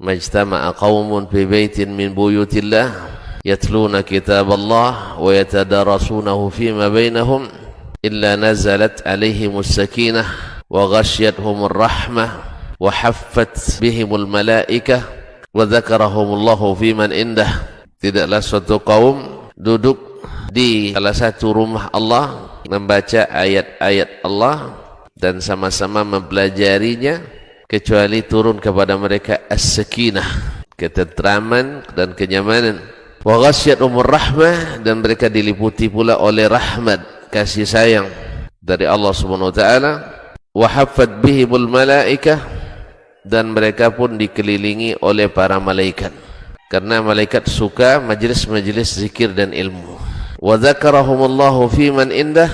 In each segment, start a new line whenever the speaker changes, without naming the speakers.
majtama'a qaumun fi baitin min buyutillah yatluna kitaballah wa yatadarasunahu fima bainahum illa nazalat alaihimus sakinah wa ghasyiyatuhumur rahmah wa haffat bihimul malaikah wa dzakarahumullahu fiman indah. Tidaklah suatu kaum duduk di salah satu rumah Allah membaca ayat-ayat Allah dan sama-sama mempelajarinya kecuali turun kepada mereka as-sakinah, ketentraman dan kenyamanan. Wa ghasyiyatuhumur rahmah, dan mereka diliputi pula oleh rahmat, kasih sayang dari Allah Subhanahu wa taala. Wa haffat bihimul malaikah, dan mereka pun dikelilingi oleh para malaikat, karena malaikat suka majlis-majlis zikir dan ilmu. Wa dzakarahumullahu fiman indah,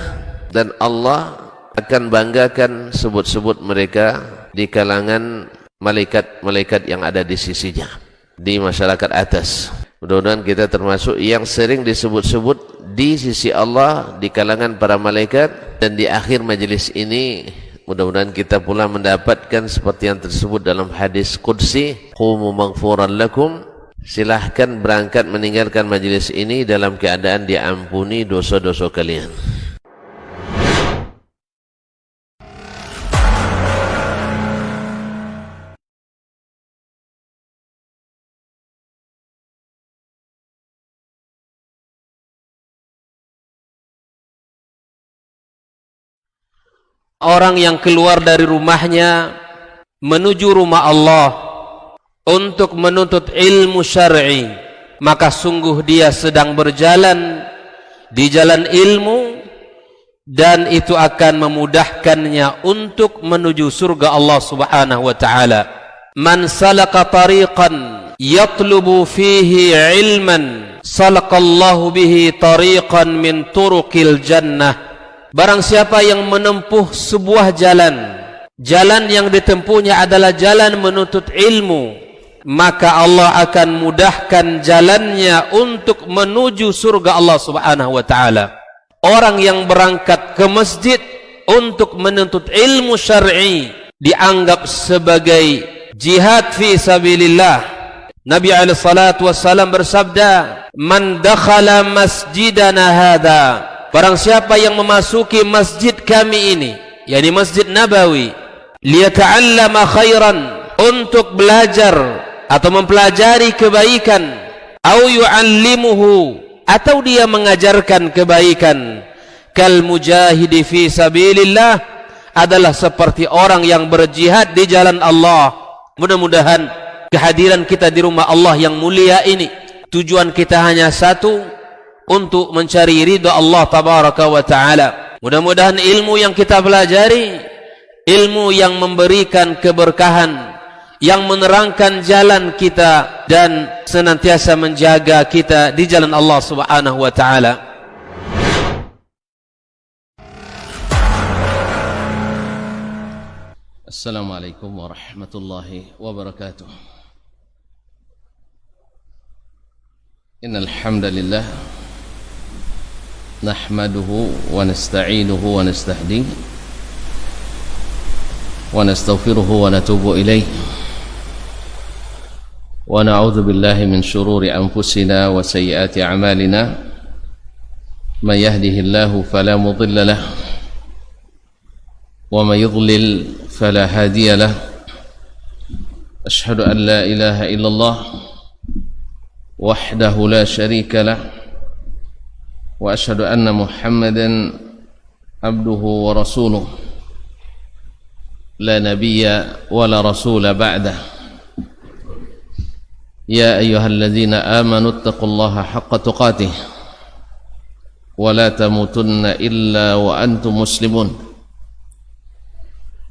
dan Allah akan banggakan sebut-sebut mereka di kalangan malaikat-malaikat yang ada di sisinya, di masyarakat atas. Mudah-mudahan kita termasuk yang sering disebut-sebut di sisi Allah di kalangan para malaikat, dan di akhir majelis ini mudah-mudahan kita pula mendapatkan seperti yang tersebut dalam hadis qudsi, qumu maghfuran lakum, silahkan berangkat meninggalkan majelis ini dalam keadaan diampuni dosa-dosa kalian.
Orang yang keluar dari rumahnya menuju rumah Allah untuk menuntut ilmu syar'i, maka sungguh dia sedang berjalan di jalan ilmu, dan itu akan memudahkannya untuk menuju surga Allah Subhanahu wa taala. Man salaka tariqan yatlubu fihi ilman salakallahu bihi tariqan min turuqil jannah. Barang siapa yang menempuh sebuah jalan, jalan yang ditempuhnya adalah jalan menuntut ilmu, maka Allah akan mudahkan jalannya untuk menuju surga Allah Subhanahu wa taala. Orang yang berangkat ke masjid untuk menuntut ilmu syar'i dianggap sebagai jihad fi sabilillah. Nabi alaihi salatu wassalam bersabda, "Man dakhala masjidana hadza", barang siapa yang memasuki masjid kami ini, yakni Masjid Nabawi, liyata'allama khairan, untuk belajar atau mempelajari kebaikan, au yu'allimuhu, atau dia mengajarkan kebaikan, kal mujahidi fi sabilillah, adalah seperti orang yang berjihad di jalan Allah. Mudah-mudahan kehadiran kita di rumah Allah yang mulia ini, tujuan kita hanya satu, untuk mencari ridha Allah tabaraka wa taala. Mudah-mudahan ilmu yang kita pelajari, ilmu yang memberikan keberkahan, yang menerangkan jalan kita dan senantiasa menjaga kita di jalan Allah Subhanahu wa taala. Assalamualaikum warahmatullahi wabarakatuh. Innal hamdalillah nahmaduhu wa nasta'inuhu wa nastahdihi wa nastaghfiruhu wa natubu ilayh wa na'udzu billahi min shururi anfusina wa sayyiati a'malina may yahdihillahu fala mudilla lahu wa may yudlil fala hadiya lahu. Ashhadu an la ilaha illallah wahdahu la syarika lahu wa ashhadu anna Muhammadan abduhu wa rasuluh la nabiyya wa la rasula ba'dah. Ya ayyuhalladzina amanu ittaqullaha haqqa tuqatih wa la tamutunna illa wa antum muslimun.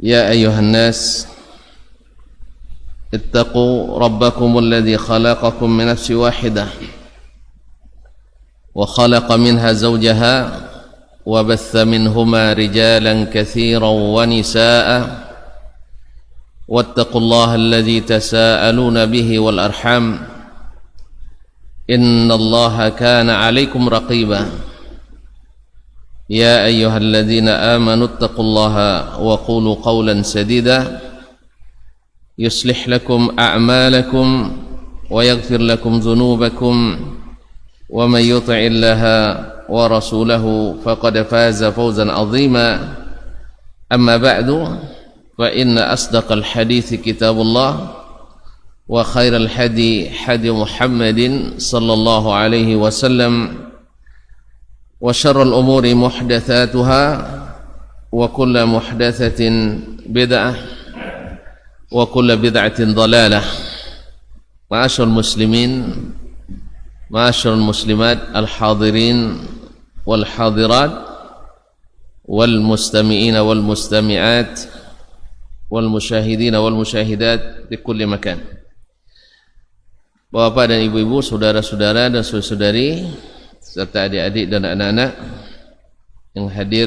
Ya ayyuhan nas ittaqu rabbakum alladhi khalaqakum min nafsin wahidah وخلق منها زوجها وبث منهما رجالا كثيرا ونساء واتقوا الله الذي تساءلون به والأرحام إن الله كان عليكم رقيبا. يا أيها الذين آمنوا اتقوا الله وقولوا قولا سديدا
يصلح لكم أعمالكم ويغفر لكم ذنوبكم ومن يطع الله ورسوله فقد فاز فوزا عظيما أما بعد فإن أصدق الحديث كتاب الله وخير الحدي حدي محمد صلى الله عليه وسلم وشر الأمور محدثاتها وكل محدثة بدعة وكل بدعة ضلالة. معاشر المسلمين معاشر المسلمات الحاضرين والحاضرات والمستمعين والمستمعات والمشاهدين والمشاهدات di kulli makan. Bapak dan ibu-ibu, saudara-saudara dan saudari serta adik-adik dan anak-anak yang hadir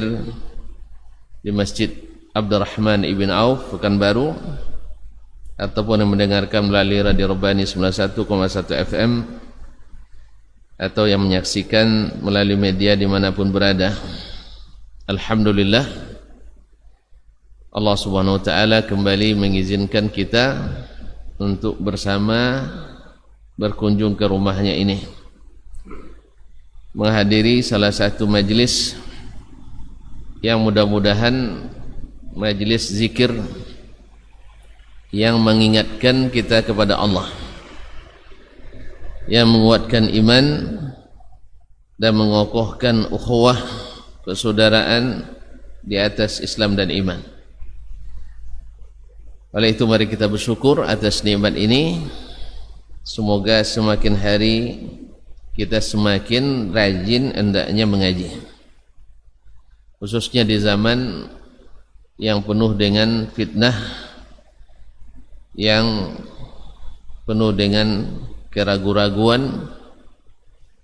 di Masjid Abdurrahman Ibn Auf Pekanbaru ataupun yang mendengarkan melalui Radio Rabbani 91,1 FM atau yang menyaksikan melalui media dimanapun berada. Alhamdulillah, Allah Subhanahu Wa Taala kembali mengizinkan kita untuk bersama berkunjung ke rumahnya ini, menghadiri salah satu majlis yang mudah-mudahan majlis zikir yang mengingatkan kita kepada Allah, yang menguatkan iman dan mengokohkan ukhuwah persaudaraan di atas Islam dan iman. Oleh itu mari kita bersyukur atas nikmat ini. Semoga semakin hari kita semakin rajin hendaknya mengaji, khususnya di zaman yang penuh dengan fitnah, yang penuh dengan keraguan-raguan,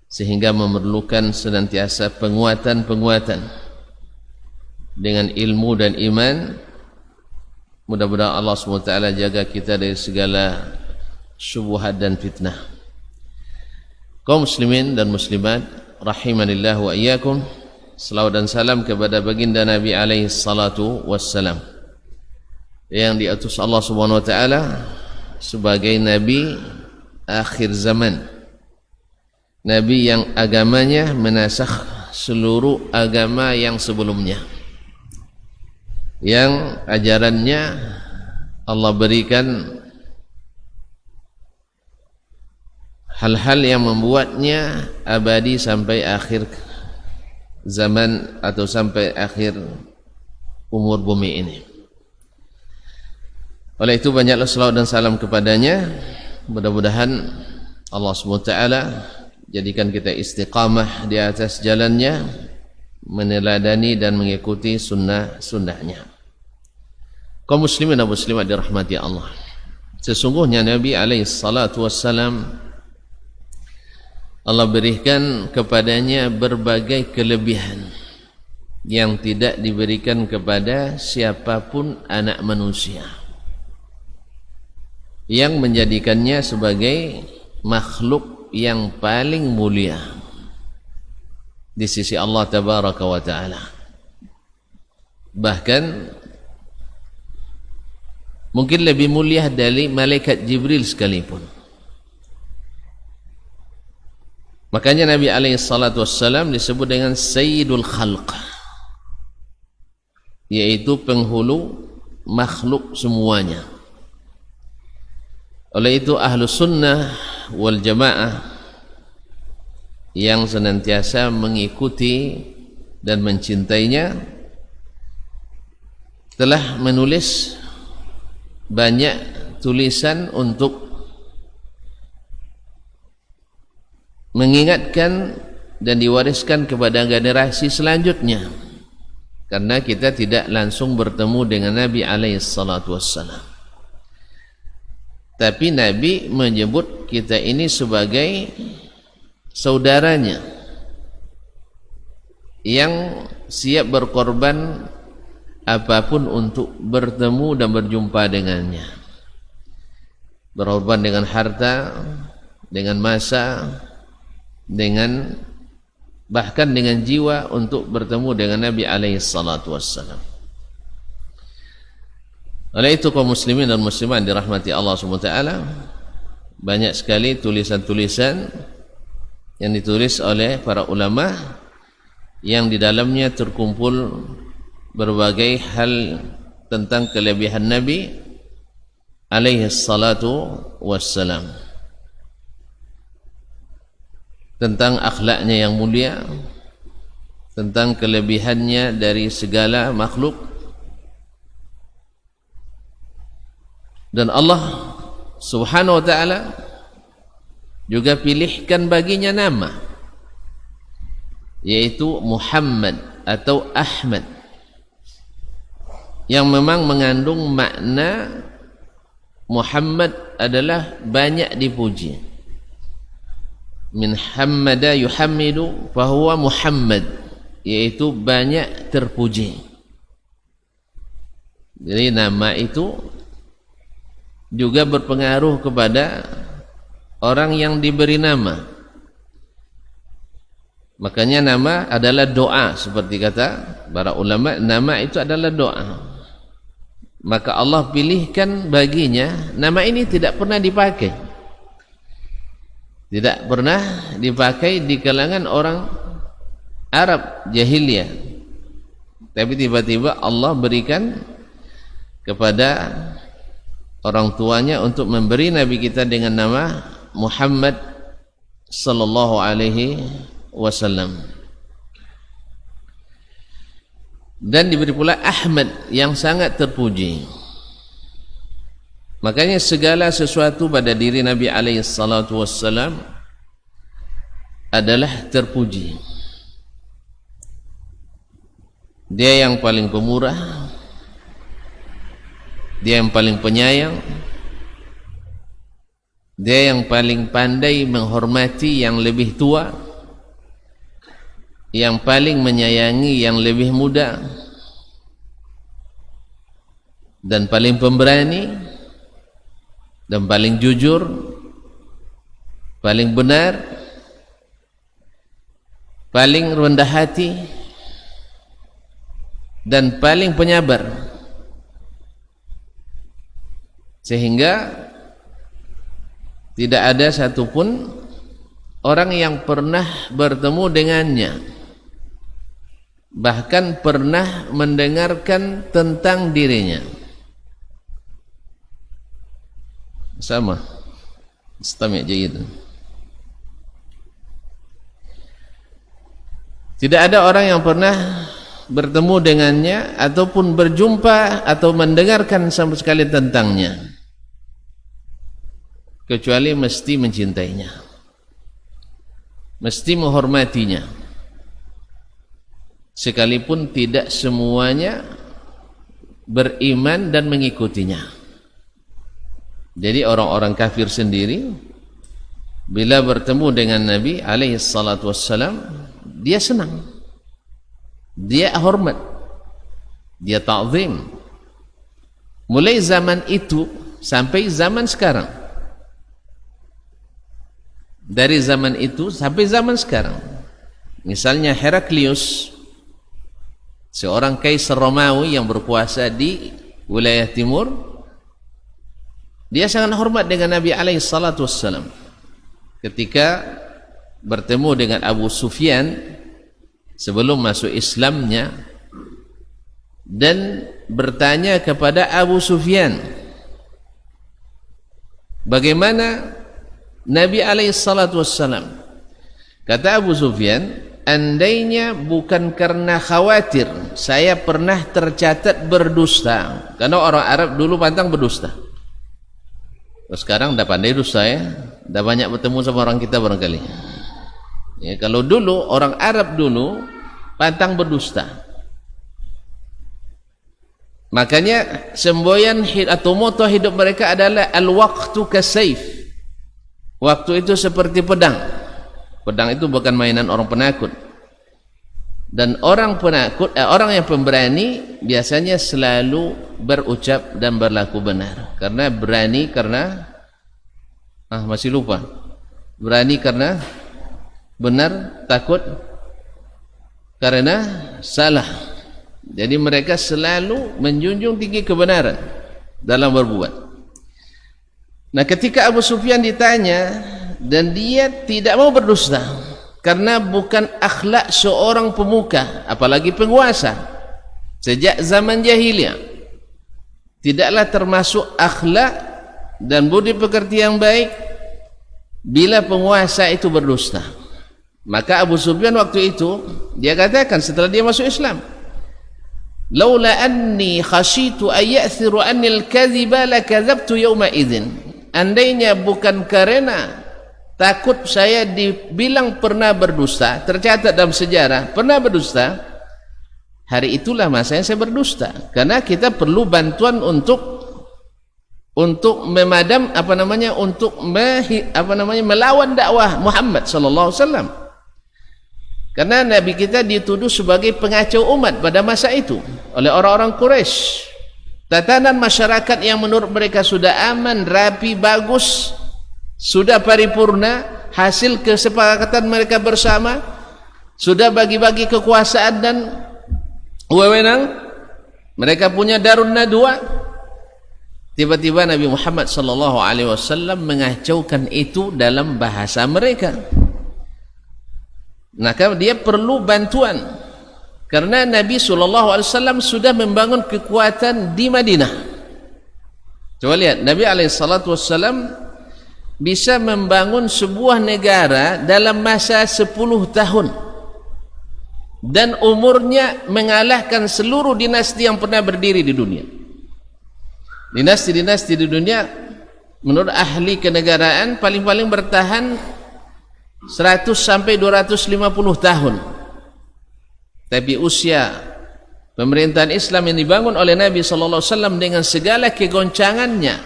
sehingga memerlukan senantiasa penguatan-penguatan dengan ilmu dan iman. Mudah-mudahan Allah SWT jaga kita dari segala syubhat dan fitnah. Kaum muslimin dan muslimat rahimanillah wa iyyakum, selawat dan salam kepada baginda Nabi alaihi salatu wassalam yang diutus Allah Subhanahu wa taala sebagai nabi akhir zaman, nabi yang agamanya menasakh seluruh agama yang sebelumnya, yang ajarannya Allah berikan hal-hal yang membuatnya abadi sampai akhir zaman atau sampai akhir umur bumi ini. Oleh itu banyaklah salawat dan salam kepadanya. Mudah-mudahan Allah SWT jadikan kita istiqamah di atas jalannya, meneladani dan mengikuti sunnah-sunnahnya. Kaum muslimin dan muslimat dirahmati Allah, sesungguhnya Nabi alaihi salatu wassalam Allah berikan kepadanya berbagai kelebihan yang tidak diberikan kepada siapapun anak manusia, yang menjadikannya sebagai makhluk yang paling mulia di sisi Allah Tabaraka wa Ta'ala. Bahkan mungkin lebih mulia dari malaikat Jibril sekalipun. Makanya Nabi alaihi salatu wassalam disebut dengan Sayyidul Khalq, yaitu penghulu makhluk semuanya. Oleh itu Ahlus Sunnah wal Jamaah yang senantiasa mengikuti dan mencintainya telah menulis banyak tulisan untuk mengingatkan dan diwariskan kepada generasi selanjutnya, karena kita tidak langsung bertemu dengan Nabi alaihi salatu wassalam, tapi Nabi menyebut kita ini sebagai saudaranya yang siap berkorban apapun untuk bertemu dan berjumpa dengannya, berkorban dengan harta, dengan masa, dengan bahkan dengan jiwa untuk bertemu dengan Nabi alaihi salatu wassalam. Oleh itu kaum muslimin dan muslimat dirahmati Allah SWT, banyak sekali tulisan-tulisan yang ditulis oleh para ulama yang di dalamnya terkumpul berbagai hal tentang kelebihan Nabi alaihi salatu wassalam, tentang akhlaknya yang mulia, tentang kelebihannya dari segala makhluk. Dan Allah Subhanahu wa ta'ala juga pilihkan baginya nama, yaitu Muhammad atau Ahmad, yang memang mengandung makna Muhammad adalah banyak dipuji. Min hammada yuhammidu fahuwa Muhammad, yaitu banyak terpuji. Jadi nama itu juga berpengaruh kepada orang yang diberi nama. Makanya nama adalah doa, seperti kata para ulama, nama itu adalah doa. Maka Allah pilihkan baginya nama ini tidak pernah dipakai, tidak pernah dipakai di kalangan orang Arab jahiliyah, tapi tiba-tiba Allah berikan kepada orang tuanya untuk memberi Nabi kita dengan nama Muhammad sallallahu alaihi wasallam. Dan diberi pula Ahmad yang sangat terpuji. Makanya segala sesuatu pada diri Nabi alaihi salatu wasallam adalah terpuji. Dia yang paling pemurah, dia yang paling penyayang, dia yang paling pandai menghormati yang lebih tua, yang paling menyayangi yang lebih muda, dan paling pemberani, dan paling jujur, paling benar, paling rendah hati, dan paling penyabar. Sehingga tidak ada satupun orang yang pernah bertemu dengannya, bahkan pernah mendengarkan tentang dirinya. Sama, istami' jayyid. Tidak ada orang yang pernah bertemu dengannya ataupun berjumpa atau mendengarkan sama sekali tentangnya, kecuali mesti mencintainya, mesti menghormatinya, sekalipun tidak semuanya beriman dan mengikutinya. Jadi orang-orang kafir sendiri bila bertemu dengan Nabi alaihi salatu wassalam, dia senang, dia hormat, dia ta'zim. Mulai zaman itu sampai zaman sekarang, dari zaman itu sampai zaman sekarang. Misalnya Heraklius, seorang kaisar Romawi yang berkuasa di wilayah timur, dia sangat hormat dengan Nabi alaihi salatu wassalam. Ketika bertemu dengan Abu Sufyan sebelum masuk Islamnya, dan bertanya kepada Abu Sufyan bagaimana Nabi alaihi salatu wassalam. Kata Abu Sufyan, andainya bukan karena khawatir saya pernah tercatat berdusta, karena orang Arab dulu pantang berdusta. Sekarang dah pandai dusta ya, dah banyak bertemu sama orang kita barangkali ya. Kalau dulu orang Arab dulu pantang berdusta, makanya semboyan atau moto hidup mereka adalah al-waqtu kasayf. Waktu itu seperti pedang. Pedang itu bukan mainan orang penakut. Dan orang penakut, orang yang pemberani biasanya selalu berucap dan berlaku benar. Karena berani karena masih lupa. Berani karena benar, takut karena salah. Jadi mereka selalu menjunjung tinggi kebenaran. dalam berbuat. Nah, ketika Abu Sufyan ditanya dan dia tidak mau berdusta karena bukan akhlak seorang pemuka, apalagi penguasa sejak zaman jahiliyah, tidaklah termasuk akhlak dan budi pekerti yang baik bila penguasa itu berdusta. Maka Abu Sufyan waktu itu dia katakan setelah dia masuk Islam, laula anni khashitu an ya'thiru anni al-kadhiba lakadzabtu yawma idzin. Andainya bukan karena takut saya dibilang pernah berdusta, tercatat dalam sejarah pernah berdusta, hari itulah masanya saya berdusta. Karena kita perlu bantuan untuk memadam melawan dakwah Muhammad sallallahu alaihi wasallam. Karena Nabi kita dituduh sebagai pengacau umat pada masa itu oleh orang-orang Quraisy. Tatanan masyarakat yang menurut mereka sudah aman, rapi, bagus, sudah paripurna, hasil kesepakatan mereka bersama, sudah bagi-bagi kekuasaan dan wewenang, mereka punya darun nadwa. Tiba-tiba Nabi Muhammad sallallahu alaihi wasallam mengacaukan itu dalam bahasa mereka. Maka dia perlu bantuan. Karena Nabi SAW sudah membangun kekuatan di Madinah. Coba lihat, Nabi SAW bisa membangun sebuah negara dalam masa 10 tahun. Dan umurnya mengalahkan seluruh dinasti yang pernah berdiri di dunia. Dinasti-dinasti di dunia menurut ahli kenegaraan paling-paling bertahan 100 sampai 250 tahun. Tapi usia pemerintahan Islam yang dibangun oleh Nabi sallallahu alaihi wasallam dengan segala kegoncangannya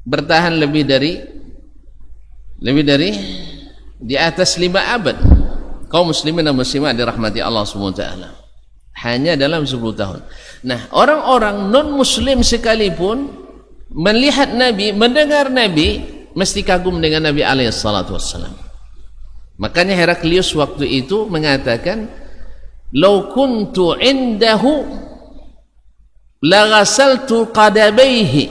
bertahan lebih dari di atas 5 abad. Kaum muslimin dan muslimat dirahmati Allah Subhanahu wa taala. Hanya dalam 10 tahun. Nah, orang-orang non muslim sekalipun melihat Nabi, mendengar Nabi, mesti kagum dengan Nabi alaihi salatu wassalam. Makanya Heraklius waktu itu mengatakan, "Lau kuntu indahu la ghasaltu qadabaihi."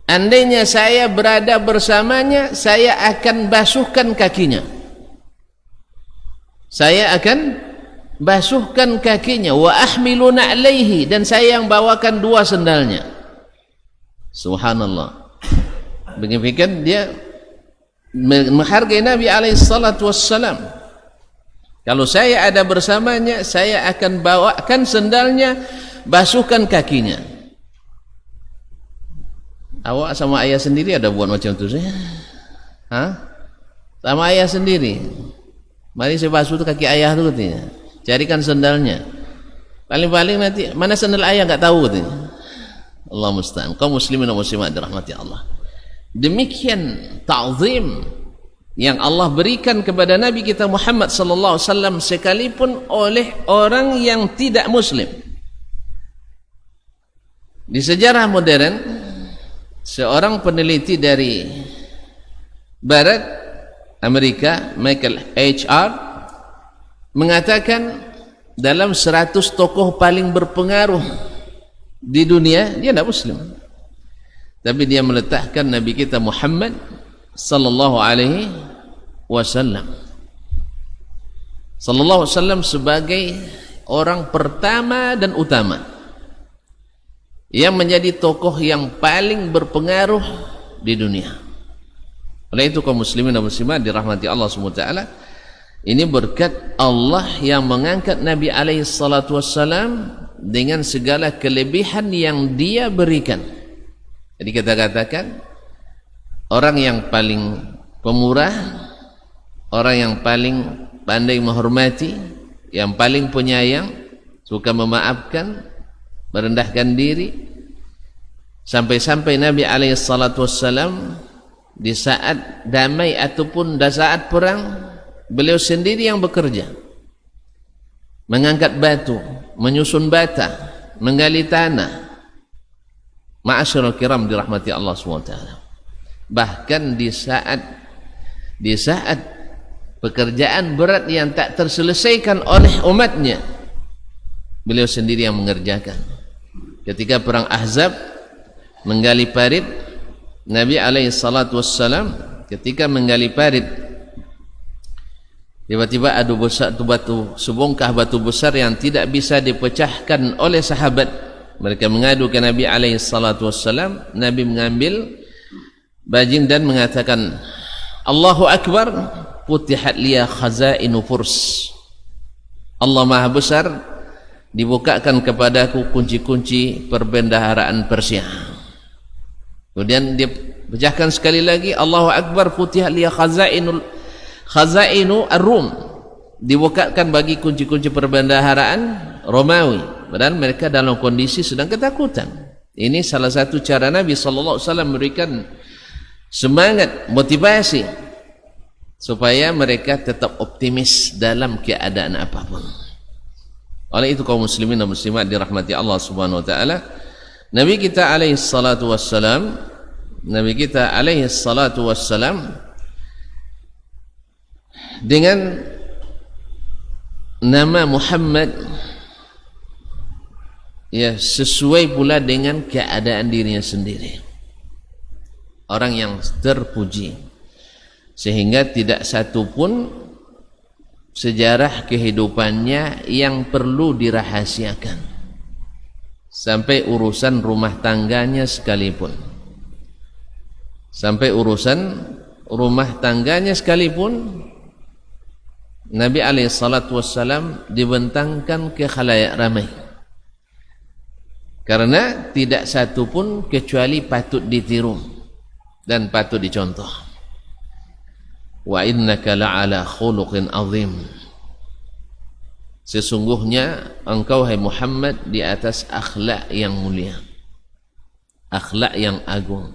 Andainya saya berada bersamanya, saya akan basuhkan kakinya. Saya akan basuhkan kakinya, wa ahmilu na'laihi, dan saya yang bawakan 2 sendalnya. Subhanallah. Begini dia menghargai Nabi alaihi salatu wassalam. Kalau saya ada bersamanya, saya akan bawakan sendalnya, basuhkan kakinya. Awak sama ayah sendiri ada buat macam itu saya? Sama ayah sendiri. Mari saya basuh tu kaki ayah tu katanya. Carikan sendalnya. Paling-paling nanti mana sendal ayah enggak tahu katanya. Allah musta'an. Kaum muslimin dan muslimat dirahmati Allah. Demikian ta'zim yang Allah berikan kepada Nabi kita Muhammad sallallahu alaihi wasallam sekalipun oleh orang yang tidak muslim. Di sejarah modern, seorang peneliti dari barat Amerika, Michael H.R. mengatakan dalam 100 tokoh paling berpengaruh di dunia, dia tidak muslim, tapi dia meletakkan Nabi kita Muhammad sallallahu alaihi wasallam sebagai orang pertama dan utama yang menjadi tokoh yang paling berpengaruh di dunia. Oleh itu kaum muslimin dan muslimat dirahmati Allah Subhanahu wa taala, ini berkat Allah yang mengangkat Nabi alaihi salatu wassalam dengan segala kelebihan yang dia berikan. Jadi kita katakan orang yang paling pemurah, orang yang paling pandai menghormati, yang paling penyayang, suka memaafkan, merendahkan diri, sampai-sampai Nabi alaihi salatu wassalam di saat damai ataupun di saat perang, beliau sendiri yang bekerja, mengangkat batu, menyusun bata, menggali tanah. Ma'asyiral kiram dirahmati Allah SWT. Bahkan di saat pekerjaan berat yang tak terselesaikan oleh umatnya, beliau sendiri yang mengerjakan. Ketika perang Ahzab, menggali parit. Nabi alaihi salatu wassalam ketika menggali parit, tiba-tiba ada batu sebongkah batu besar yang tidak bisa dipecahkan oleh sahabat. Mereka mengadu ke Nabi alaihi salatu wassalam. Nabi mengambil bajing dan mengatakan, Allahu Akbar, futihat liya khazainu Furs. Allah Maha Besar, dibukakan kepadaku kunci-kunci perbendaharaan Persia. Kemudian dia pecahkan sekali lagi, Allahu Akbar, futihat liya khazainu Ar-Rum. Dibukakan bagi kunci-kunci perbendaharaan Romawi. Padahal mereka dalam kondisi sedang ketakutan. Ini salah satu cara Nabi sallallahu alaihi wasallam memberikan semangat, motivasi supaya mereka tetap optimis dalam keadaan apapun. Oleh itu kaum muslimin dan muslimat dirahmati Allah Subhanahu wa taala, Nabi kita alaihi salatu wassalam dengan nama Muhammad ya sesuai pula dengan keadaan dirinya sendiri. Orang yang terpuji sehingga tidak satu pun sejarah kehidupannya yang perlu dirahasiakan. Sampai urusan rumah tangganya sekalipun. Nabi alaihi salatu wassalam dibentangkan ke khalayak ramai. Karena tidak satu pun kecuali patut ditiru dan patut dicontoh. Wa innaka la'ala khuluqin azim. Sesungguhnya engkau hai Muhammad di atas akhlak yang mulia, akhlak yang agung.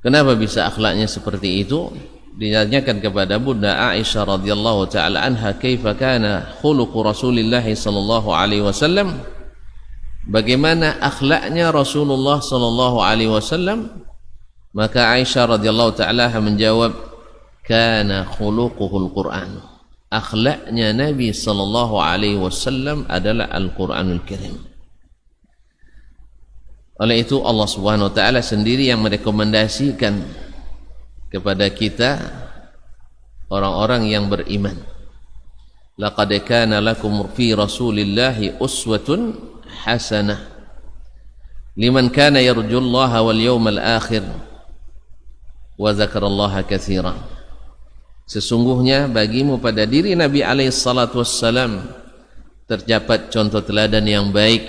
Kenapa bisa akhlaknya seperti itu? Ditanyakan kepada Bunda Aisyah radhiyallahu taala anha, kaifa kana khuluqu Rasulillah sallallahu alaihi wasallam? Bagaimana akhlaknya Rasulullah sallallahu alaihi wasallam? Maka Aisyah radhiyallahu taala menjawab, kana khuluquhul Qur'an. Akhlaknya Nabi sallallahu alaihi wasallam adalah Al-Qur'anul Karim. Oleh itu Allah Subhanahu wa taala sendiri yang merekomendasikan kepada kita orang-orang yang beriman. Laqad kana lakum fi Rasulillahi uswatun hasanah liman kana yarjullaha wal yawmal akhir wa dzakarallaha katsiran. Sesungguhnya bagimu pada diri Nabi alaihi salatu wassalam terdapat contoh teladan yang baik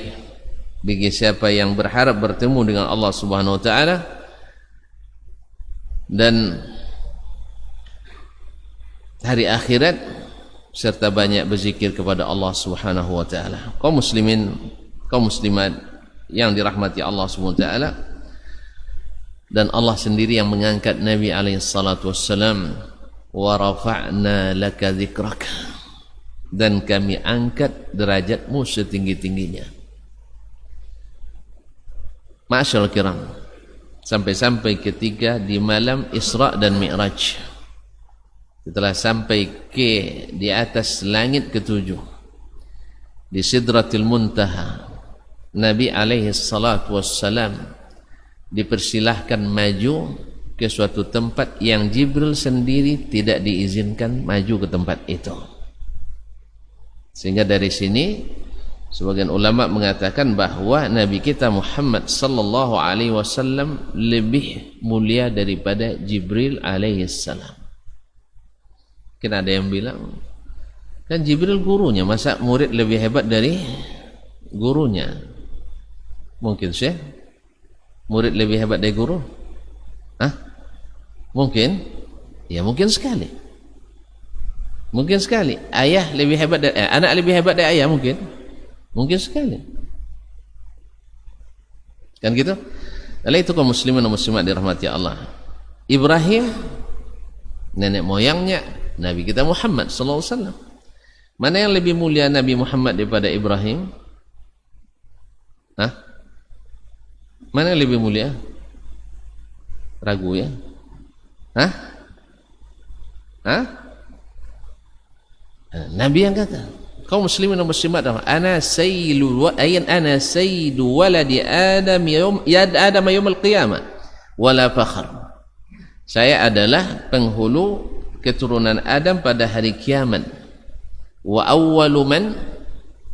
bagi siapa yang berharap bertemu dengan Allah Subhanahu wa taala dan hari akhirat serta banyak berzikir kepada Allah Subhanahu wa taala. Kaum muslimin, kaum muslimat yang dirahmati Allah Subhanahu wa taala, dan Allah sendiri yang mengangkat Nabi alaihi salatu wassalam, wa rafa'na laka dzikrak, dan kami angkat derajatmu setinggi-tingginya. Ma'asyiral kiram, sampai-sampai ketika di malam Isra dan Mi'raj, setelah sampai ke di atas langit ketujuh di Sidratil Muntaha, Nabi alaihi salatu wassalam dipersilahkan maju ke suatu tempat yang Jibril sendiri tidak diizinkan maju ke tempat itu. Sehingga dari sini sebagian ulama mengatakan bahwa Nabi kita Muhammad sallallahu alaihi wasallam lebih mulia daripada Jibril alaihi salam. Mungkin ada yang bilang, kan Jibril gurunya, masa murid lebih hebat dari gurunya? Mungkin sih murid lebih hebat dari guru? Mungkin? Ya mungkin sekali. Mungkin sekali. Ayah lebih hebat dari anak lebih hebat dari ayah mungkin? Mungkin sekali. Kan gitu? Oleh itu kaum muslimin dan muslimat dirahmati Allah, Ibrahim nenek moyangnya Nabi kita Muhammad sallallahu alaihi wasallam. Mana yang lebih mulia Nabi Muhammad daripada Ibrahim? Mana yang lebih mulia? Ragu ya? Nabi yang kata. kaum muslimin dan muslimat, ana sayyidu waladi Adam yaumil qiyamah wala fakhr. Saya adalah penghulu keturunan Adam pada hari kiamat. Wa awwalu man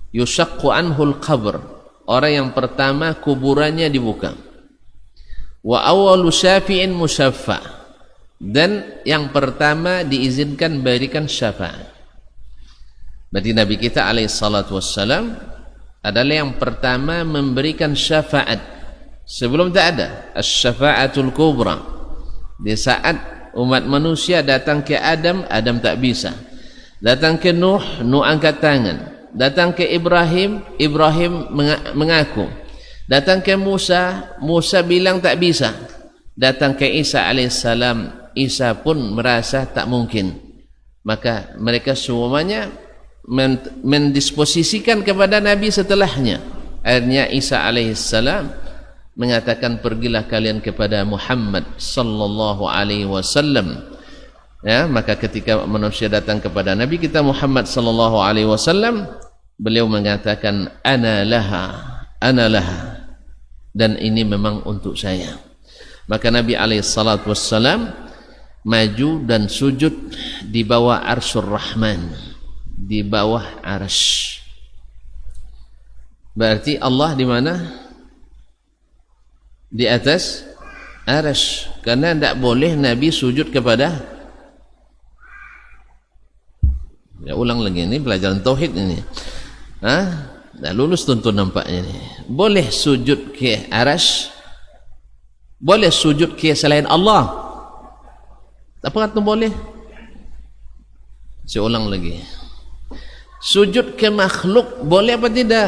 yushaqqu anhu al-qabr, orang yang pertama kuburannya dibuka. Wa awwalu syafi'in musyaffa, dan yang pertama diizinkan berikan syafaat. Berarti Nabi kita alaihi salatu wassalam adalah yang pertama memberikan syafaat. Sebelum tak ada asy-syafa'atul kubra. Di saat umat manusia datang ke Adam, Adam tak bisa. Datang ke Nuh, Nuh angkat tangan. Datang ke Ibrahim, Ibrahim mengaku. Datang ke Musa, Musa bilang tak bisa. Datang ke Isa alaihissalam, Isa pun merasa tak mungkin. Maka mereka semuanya mendisposisikan kepada Nabi setelahnya. Akhirnya Isa alaihissalam mengatakan, pergilah kalian kepada Muhammad sallallahu alaihi wasallam. Ya, maka ketika manusia datang kepada Nabi kita Muhammad sallallahu alaihi wasallam, beliau mengatakan ana laha, dan ini memang untuk saya. Maka Nabi alaihi salatu wassalam maju dan sujud di bawah Arsyur Rahman, di bawah arsy. Berarti Allah di mana? Di atas arsy. Karena tidak boleh Nabi sujud kepada, ya ulang lagi, ini pelajaran tauhid ini. Dah lulus tuntun nampaknya ini. Boleh sujud ke arsy, boleh sujud ke selain Allah. Apa kata boleh? Saya ulang lagi. Sujud ke makhluk boleh apa tidak?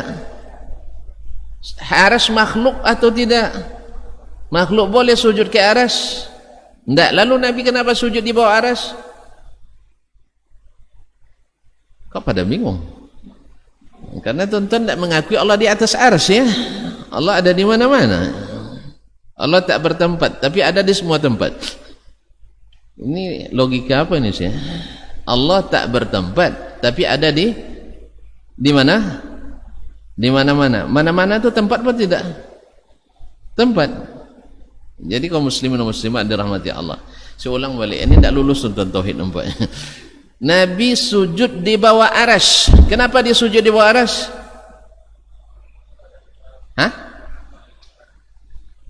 Arsy makhluk atau tidak? Makhluk boleh sujud ke arsy? Tidak. Lalu Nabi kenapa sujud di bawah arsy? Kau pada bingung? Karena tuan-tuan tidak mengakui Allah di atas arsy, ya. Allah ada di mana-mana. Allah tak bertempat, tapi ada di semua tempat. Ini logika apa ini sih? Allah tak bertempat, tapi ada di mana? Di mana-mana. Mana-mana itu tempat apa tidak? Tempat. Jadi kaum muslimin dan muslimat dirahmati Allah. Saya ulang balik, ini tidak lulus tentang tauhid nampaknya. Nabi sujud di bawah arsy. Kenapa dia sujud di bawah arsy?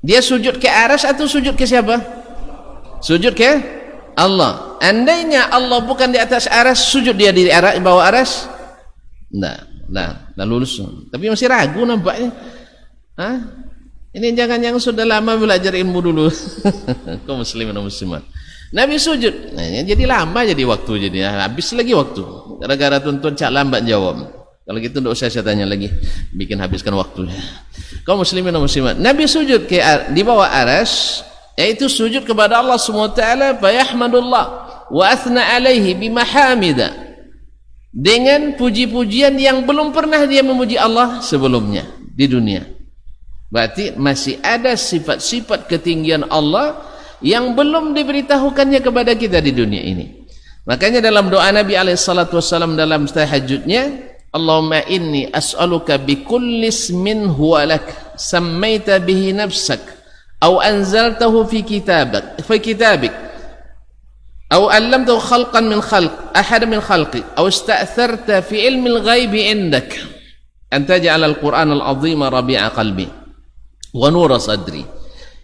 Dia sujud ke arsy atau sujud ke siapa? Sujud ke Allah. Andainya Allah bukan di atas arsy, sujud dia di bawah arsy? Tidak lulus. Tapi masih ragu nampaknya. Ini jangan sudah lama belajar ilmu dulu. Kaum muslimin dan muslimat. Nabi sujud. Nah, jadi lama jadi waktu, jadi habis lagi waktu. Gara-gara tuan-tuan cak lambat jawab. Kalau gitu tidak usah saya tanya lagi, bikin habiskan waktunya. Kaum muslimin dan muslimat. Nabi sujud di bawah arsy, yaitu sujud kepada Allah Subhanahu wa taala, fa yahmadullah wa athna alaihi bimahamida. Dengan puji-pujian yang belum pernah dia memuji Allah sebelumnya di dunia. Berarti masih ada sifat-sifat ketinggian Allah yang belum diberitahukannya kepada kita di dunia ini. Makanya dalam doa Nabi alaihissalatu wassalam dalam tahajudnya, Allahumma inni as'aluka bikulli ismin huwa lak sammaita bihi nafsak aw anzaltahu fi kitabik aw 'allamtahu khalqan min ahad min khalqik aw ista'tharta fi ilmi al-ghaibi indak an taj'al al-Qur'an al-'azima rabi'a qalbi wa nura sadri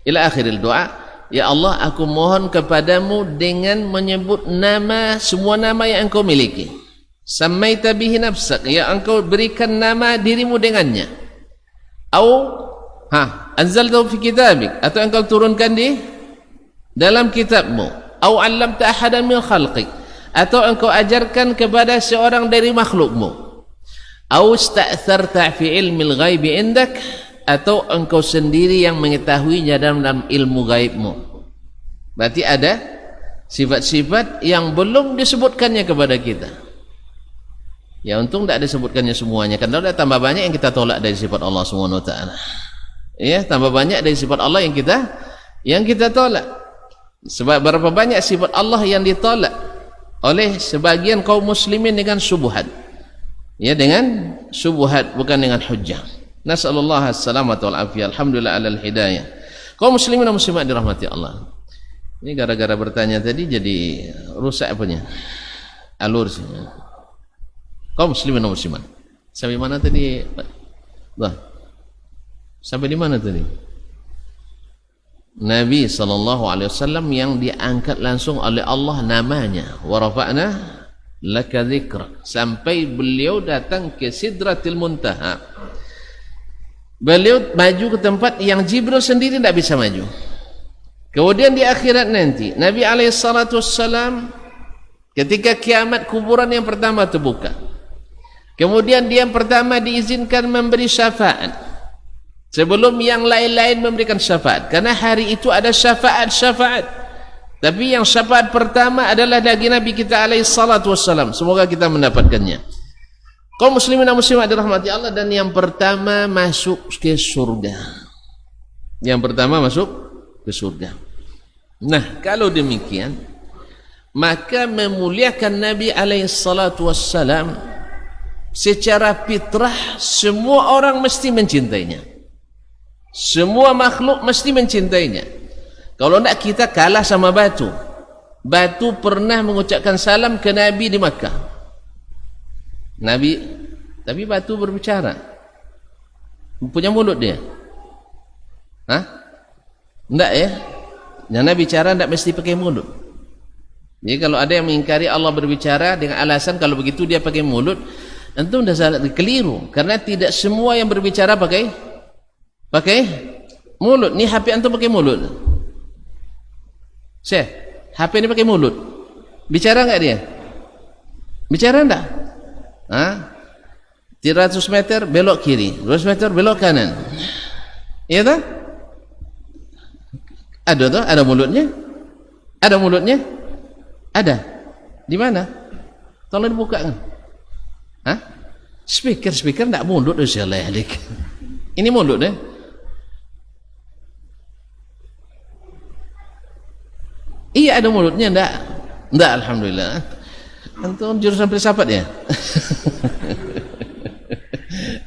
ila akhir doa. Ya Allah, aku mohon kepadamu dengan menyebut nama, semua nama yang engkau miliki. Sammaita bihi nafsak, yang engkau berikan nama dirimu dengannya. Anzaltahu fi kitabik, atau engkau turunkan di dalam kitabmu. Au 'allamta ahadan min khalqik, atau engkau ajarkan kepada seorang dari makhlukmu. Au ista'tharta fi ilmil ghaibi indak, atau engkau sendiri yang mengetahuinya dalam ilmu gaibmu. Berarti ada sifat-sifat yang belum disebutkannya kepada kita. Ya untung tidak disebutkannya semuanya, karena sudah tambah banyak yang kita tolak dari sifat Allah Subhanahu wa taala. Ya, tambah banyak dari sifat Allah yang kita tolak. Sebab berapa banyak sifat Allah yang ditolak oleh sebagian kaum muslimin dengan syubhat. Ya, dengan syubhat, bukan dengan hujjah. Nasallallahu as-salamata wal afiyah. Alhamdulillah alal hidayah. Kaum muslimin dan muslimat dirahmati Allah. Ini gara-gara bertanya tadi jadi rusak apanya? Alur sih. Kaum muslimin dan muslimat. Sampai mana tadi? Bah. Sampai di mana tadi? Nabi SAW yang diangkat langsung oleh Allah namanya. Wa rafa'na laka dzikra, sampai beliau datang ke Sidratil Muntaha. Beliau maju ke tempat yang Jibril sendiri tidak bisa maju. Kemudian di akhirat nanti Nabi SAW ketika kiamat kuburan yang pertama terbuka, kemudian dia yang pertama diizinkan memberi syafaat sebelum yang lain-lain memberikan syafaat, karena hari itu ada syafaat-syafaat. Tapi yang syafaat pertama adalah dari Nabi kita alaihi salatu wassalam. Semoga kita mendapatkannya. Kaum muslimin dan muslimat dirahmati Allah, dan yang pertama masuk ke surga. Yang pertama masuk ke surga. Nah, kalau demikian, maka memuliakan Nabi alaihi salatu wassalam secara fitrah semua orang mesti mencintainya. Semua makhluk mesti mencintainya. Kalau tidak, kita kalah sama batu. Batu pernah mengucapkan salam ke Nabi di Makkah. Nabi, tapi batu berbicara. Punya mulut dia. Hah? Tidak ya? Yang Nabi bicara tidak mesti pakai mulut. Jadi kalau ada yang mengingkari Allah berbicara dengan alasan kalau begitu dia pakai mulut, tentu sudah salah, keliru. Karena tidak semua yang berbicara pakai mulut. Ni HP antum pakai mulut. HP ini pakai mulut. Bicara enggak dia? Bicara enggak? Hah? 300 meter belok kiri, 200 meter belok kanan. Iya tak? Ada tuh, ada mulutnya? Ada mulutnya? Ada. Di mana? Tolong dibuka kan? Hah? Speaker enggak mulut insyaallah. Ini mulut deh. Iya, ada mulutnya enggak? Enggak, alhamdulillah. Antum jurusan filsafat ya?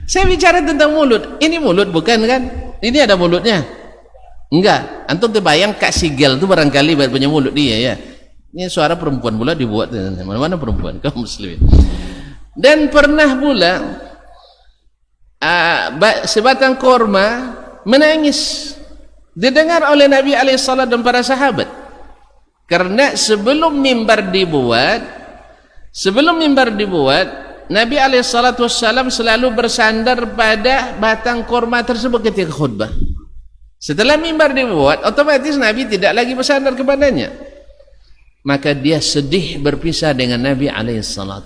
Saya bicara tentang mulut. Ini mulut bukan kan? Ini ada mulutnya? Enggak. Antum terbayang Kak Sigel itu barangkali punya mulut dia ya. Ini suara perempuan pula dibuat mana-mana perempuan, kaum muslimin. Dan pernah pula sebatang korma menangis didengar oleh Nabi alaihissalam dan para sahabat. Karena sebelum mimbar dibuat, Nabi alaihissalam selalu bersandar pada batang korma tersebut ketika khutbah. Setelah mimbar dibuat, otomatis Nabi tidak lagi bersandar kepadanya. Maka dia sedih berpisah dengan Nabi alaihissalam.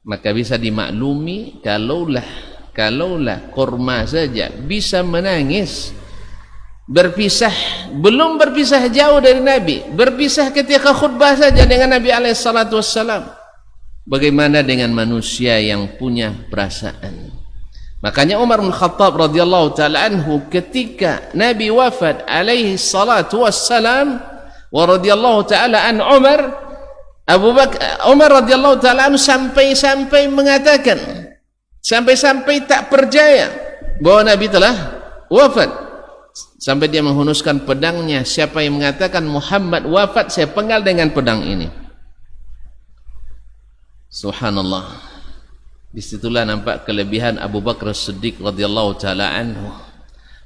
Maka bisa dimaklumi kalaulah korma saja bisa menangis, belum berpisah jauh dari Nabi, berpisah ketika khutbah saja dengan Nabi alaihissalam. Bagaimana dengan manusia yang punya perasaan? Makanya Umar bin Khattab radhiyallahu taala anhu ketika Nabi wafat alaihi salatu wassalam, wa radhiyallahu taala an Umar radhiyallahu taala anhu sampai mengatakan, sampai tak percaya bahwa Nabi telah wafat. Sampai dia menghunuskan pedangnya, siapa yang mengatakan Muhammad wafat, saya penggal dengan pedang ini. Subhanallah. Disitulah nampak kelebihan Abu Bakar As-Siddiq radhiyallahu taala anhu,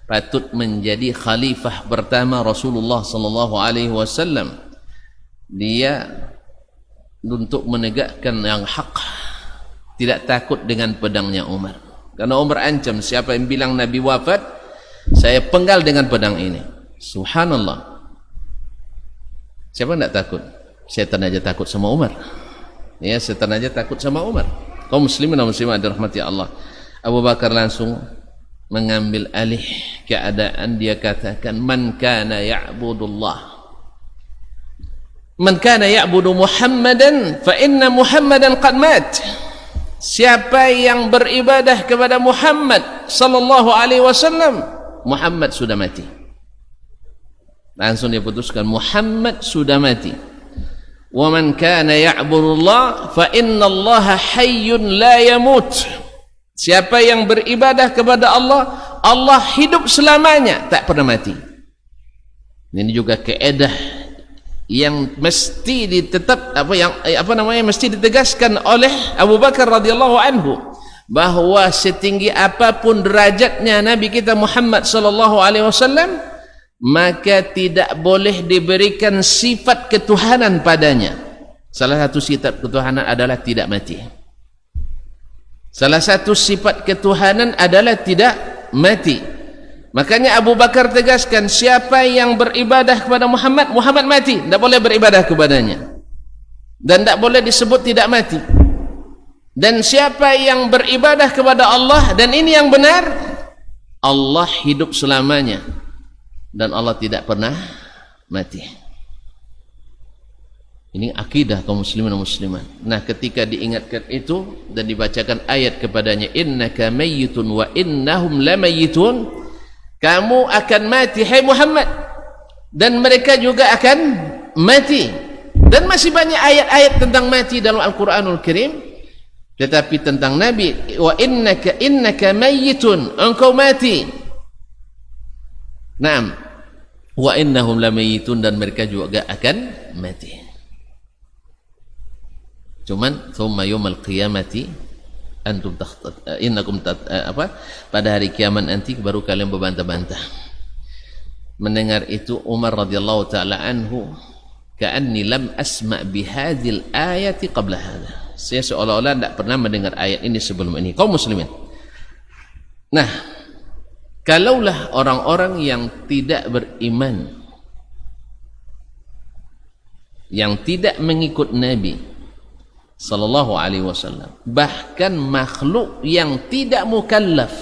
patut menjadi khalifah pertama Rasulullah sallallahu alaihi wasallam. Dia untuk menegakkan yang hak, tidak takut dengan pedangnya Umar. Karena Umar ancam, siapa yang bilang Nabi wafat, saya penggal dengan pedang ini. Subhanallah. Siapa tidak takut? Setan aja takut sama Umar. Ya, setan aja takut sama Umar. Kaum muslimin dan muslimat dirahmati Allah. Abu Bakar langsung mengambil alih keadaan. Dia katakan, man kana ya'budu Muhammadan fa inna Muhammadan qad mat. Siapa yang beribadah kepada Muhammad sallallahu alaihi wasallam, Muhammad sudah mati. Langsung dia putuskan, Muhammad sudah mati. Wa man kana ya'budullah fa innallaha hayyun la yamut. Siapa yang beribadah kepada Allah, Allah hidup selamanya, tak pernah mati. Ini juga kaidah yang mesti mesti ditegaskan oleh Abu Bakar radhiyallahu anhu, bahwa setinggi apapun derajatnya Nabi kita Muhammad sallallahu alaihi wasallam, maka tidak boleh diberikan sifat ketuhanan padanya. Salah satu sifat ketuhanan adalah tidak mati. Salah satu sifat ketuhanan adalah tidak mati. Makanya Abu Bakar tegaskan, siapa yang beribadah kepada Muhammad, Muhammad mati, tidak boleh beribadah kepadanya, dan tidak boleh disebut tidak mati. Dan siapa yang beribadah kepada Allah, dan ini yang benar, Allah hidup selamanya, dan Allah tidak pernah mati. Ini akidah kaum muslimin dan muslimat. Nah, ketika diingatkan itu dan dibacakan ayat kepadanya, innaka mayyitun wa innahum lamayyitun, kamu akan mati hai Muhammad, dan mereka juga akan mati. Dan masih banyak ayat-ayat tentang mati dalam Al-Quranul Karim. Tetapi tentang Nabi, wa innaka mayyitun, engkau mati. Naam, wa innahum lamayyitun, dan mereka juga akan mati. Cuman thumma yaumal qiyamati antum pada hari kiamat nanti baru kalian berbantah-bantah. Mendengar itu Umar radhiyallahu taala anhu, ka'anni lam asma' bihadzal ayati qabla hadha. Saya seolah-olah tidak pernah mendengar ayat ini sebelum ini. Kaum muslimin. Nah, kalaulah orang-orang yang tidak beriman, yang tidak mengikut Nabi sallallahu alaihi wasallam, bahkan makhluk yang tidak mukallaf,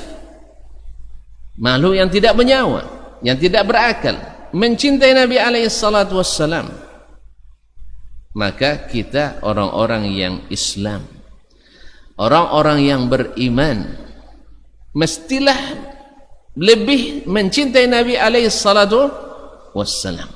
makhluk yang tidak bernyawa, yang tidak berakal, mencintai Nabi alaihi salatu wassalam, maka kita orang-orang yang Islam, orang-orang yang beriman, mestilah lebih mencintai Nabi alaihi salatu wassalam.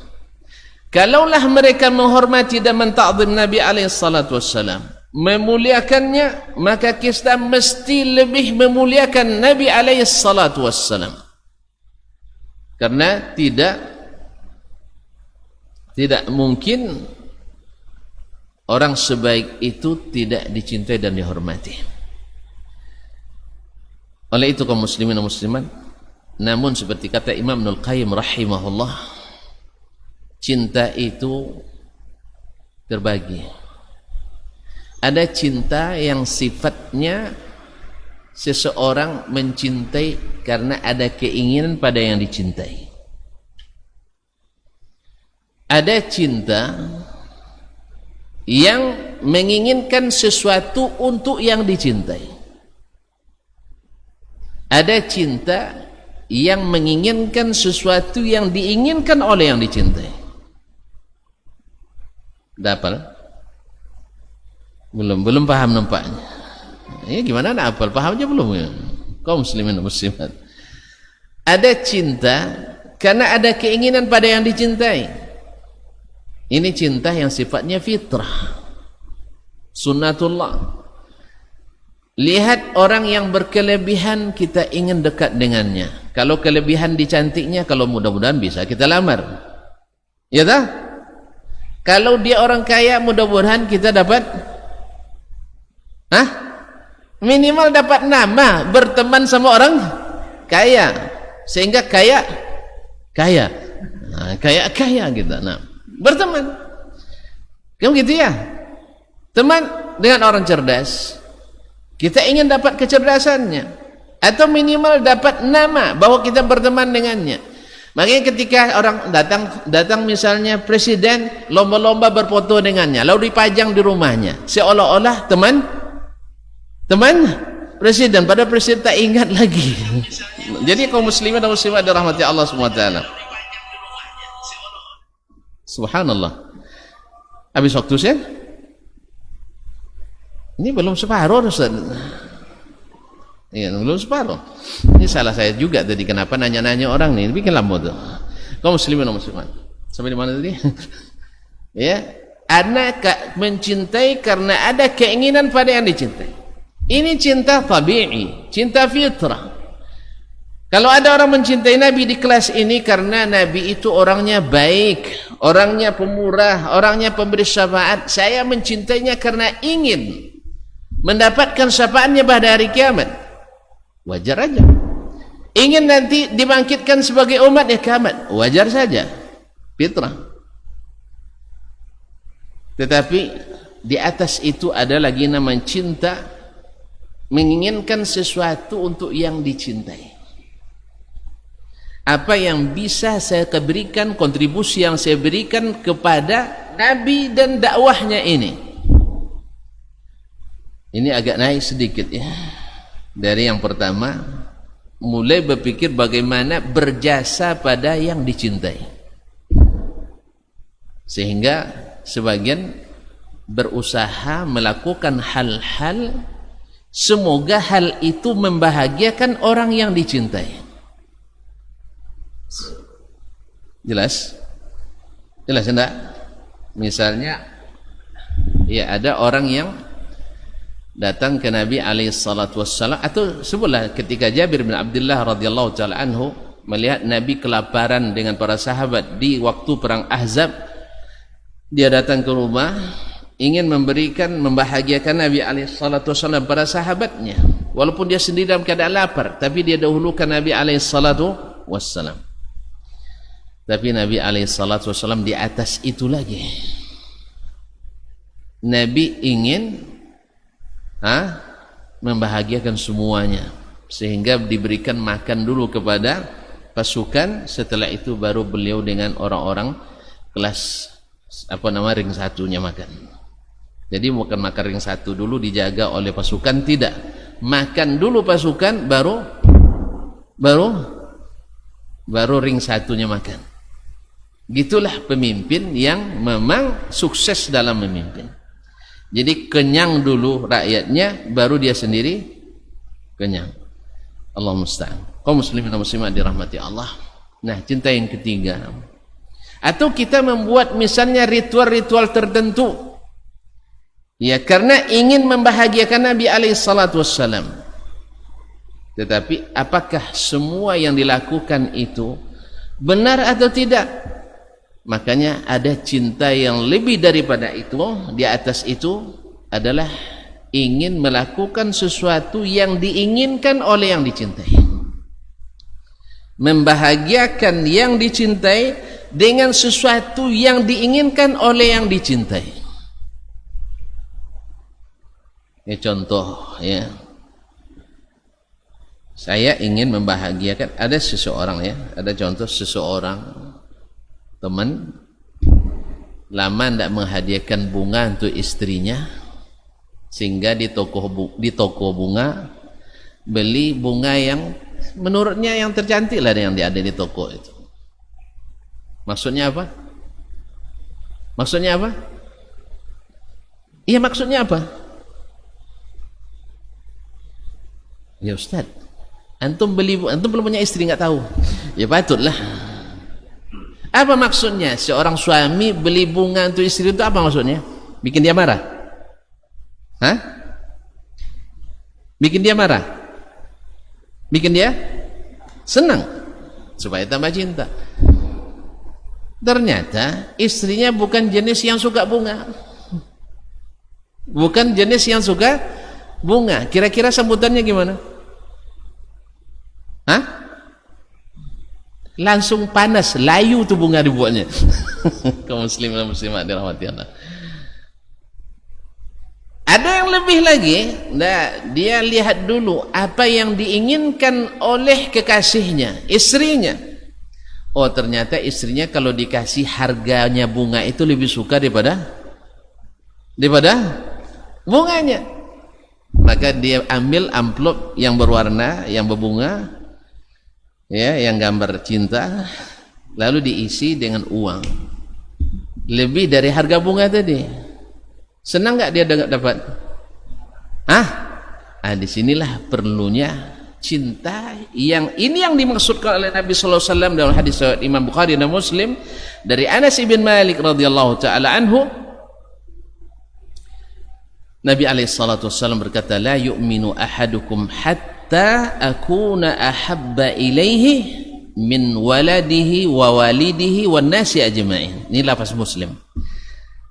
Kalaulah mereka menghormati dan menta'zim Nabi alaihi salatu wassalam, memuliakannya, maka kita mesti lebih memuliakan Nabi alaihi salatu wassalam. Karena tidak mungkin orang sebaik itu tidak dicintai dan dihormati. Oleh itu kaum muslimin dan muslimat, namun seperti kata Imam Ibnul Qayyim rahimahullah, cinta itu terbagi. Ada cinta yang sifatnya seseorang mencintai karena ada keinginan pada yang dicintai. Ada cinta yang menginginkan sesuatu untuk yang dicintai. Ada cinta yang menginginkan sesuatu yang diinginkan oleh yang dicintai. Dapal? Belum paham nampaknya. Ini gimana nak hafal? Paham aja belum ya? Kaum muslimin dan muslimat. Ada cinta karena ada keinginan pada yang dicintai. Ini cinta yang sifatnya fitrah, sunnatullah. Lihat orang yang berkelebihan, kita ingin dekat dengannya. Kalau kelebihan di cantiknya, kalau mudah-mudahan bisa kita lamar, ya tak? Kalau dia orang kaya, mudah-mudahan kita dapat minimal dapat nama, berteman sama orang kaya, sehingga kaya kita, berteman. Kamu gitu ya, teman dengan orang cerdas, kita ingin dapat kecerdasannya, atau minimal dapat nama bahwa kita berteman dengannya. Makanya ketika orang datang misalnya presiden, lomba-lomba berfoto dengannya, lalu dipajang di rumahnya, seolah-olah teman presiden, padahal presiden tak ingat lagi. Jadi kaum muslimin dan muslimat dirahmati Allah SWT. Subhanallah. Habis waktu saya? Ini belum separuh, Ustaz. Iya, belum separuh. Ini salah saya juga tadi, kenapa nanya-nanya orang nih, bikin lama tuh. Kaum muslimin dan muslimat. Sampai di mana tadi? Ya, Anak mencintai karena ada keinginan pada yang dicintai. Ini cinta tabi'i, cinta fitrah. Kalau ada orang mencintai Nabi di kelas ini karena Nabi itu orangnya baik, orangnya pemurah, orangnya pemberi syafaat, saya mencintainya karena ingin mendapatkan syafaatnya pada hari kiamat, wajar aja. Ingin nanti dibangkitkan sebagai umat ya kiamat, wajar saja, fitrah. Tetapi di atas itu ada lagi namanya cinta, menginginkan sesuatu untuk yang dicintai. Apa yang bisa saya berikan, kontribusi yang saya berikan kepada Nabi dan dakwahnya ini. Ini agak naik sedikit ya. Dari yang pertama, mulai berpikir bagaimana berjasa pada yang dicintai. Sehingga sebagian berusaha melakukan hal-hal, semoga hal itu membahagiakan orang yang dicintai. Jelas? Jelas enggak? Misalnya ya ada orang yang datang ke Nabi alaihi salatu wassalam, atau sebutlah ketika Jabir bin Abdullah radhiyallahu taala anhu melihat Nabi kelaparan dengan para sahabat di waktu perang Ahzab, dia datang ke rumah ingin membahagiakan Nabi alaihi salatu wassalam para sahabatnya, walaupun dia sendiri dalam keadaan lapar, tapi dia dahulukan Nabi alaihi salatu wassalam. Tapi Nabi alaihissalatu wassalam di atas itu lagi. Nabi ingin membahagiakan semuanya, sehingga diberikan makan dulu kepada pasukan, setelah itu baru beliau dengan orang-orang kelas ring satunya makan. Jadi bukan makan ring satu dulu dijaga oleh pasukan, tidak. Makan dulu pasukan, baru ring satunya makan. Gitulah pemimpin yang memang sukses dalam memimpin. Jadi kenyang dulu rakyatnya, baru dia sendiri kenyang. Allah musta'an. Kaum muslimin dan muslimat dirahmati Allah. Nah, cinta yang ketiga. Atau kita membuat misalnya ritual-ritual tertentu, ya karena ingin membahagiakan Nabi alaihi salatu wassalam. Tetapi apakah semua yang dilakukan itu benar atau tidak? Makanya ada cinta yang lebih daripada itu. Di atas itu adalah ingin melakukan sesuatu yang diinginkan oleh yang dicintai, membahagiakan yang dicintai dengan sesuatu yang diinginkan oleh yang dicintai. Ya, contoh ya, saya ingin membahagiakan, ada seseorang ya, ada contoh seseorang teman lama tidak menghadiahkan bunga untuk istrinya, sehingga di toko bunga beli bunga yang menurutnya yang tercantik lah yang ada di toko itu. Maksudnya apa? Maksudnya apa? Iya, maksudnya apa? Ya Ustaz, antum belum punya istri nggak tahu? Ya patutlah. Apa maksudnya? Seorang suami beli bunga untuk istri itu apa maksudnya? Bikin dia marah? Hah? Bikin dia marah? Bikin dia senang? Supaya tambah cinta. Ternyata istrinya bukan jenis yang suka bunga. Bukan jenis yang suka bunga. Kira-kira sambutannya gimana? Hah? Langsung panas, layu tuh bunga dibuatnya. Kaum muslimin dan muslimat dirahmati Allah. Ada yang lebih lagi, dia lihat dulu apa yang diinginkan oleh kekasihnya, istrinya. Oh, ternyata istrinya kalau dikasih harganya bunga itu lebih suka daripada bunganya. Maka dia ambil amplop yang berwarna, yang berbunga, ya, yang gambar cinta, lalu diisi dengan uang lebih dari harga bunga tadi. Senang nggak dia dapat? Disinilah perlunya cinta yang dimaksudkan oleh Nabi sallallahu alaihi wasallam dalam hadis Imam Bukhari dan Muslim dari Anas bin Malik radhiyallahu taala anhu. Nabi SAW berkata, la yu'minu ahadukum hatta akuna ahabba ilaihi min waladihi wa walidihi wa nasi ajma'in. Ini lafaz Muslim.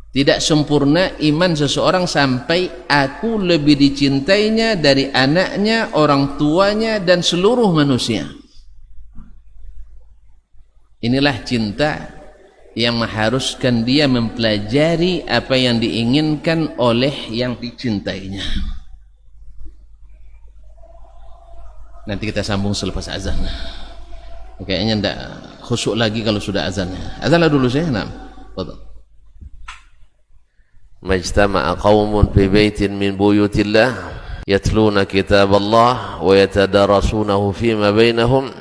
Tidak sempurna iman seseorang sampai aku lebih dicintainya dari anaknya, orang tuanya, dan seluruh manusia. Inilah cinta yang mengharuskan dia mempelajari apa yang diinginkan oleh yang dicintainya. Nanti kita sambung selepas azan. Kayaknya tidak khusyuk lagi kalau sudah azannya. Azanlah dulu saya. Nah, betul.
Majtama'a qaumun fi baitin min buyutillah yatluna kitab Allah wa yatadarasunahu fima bainahum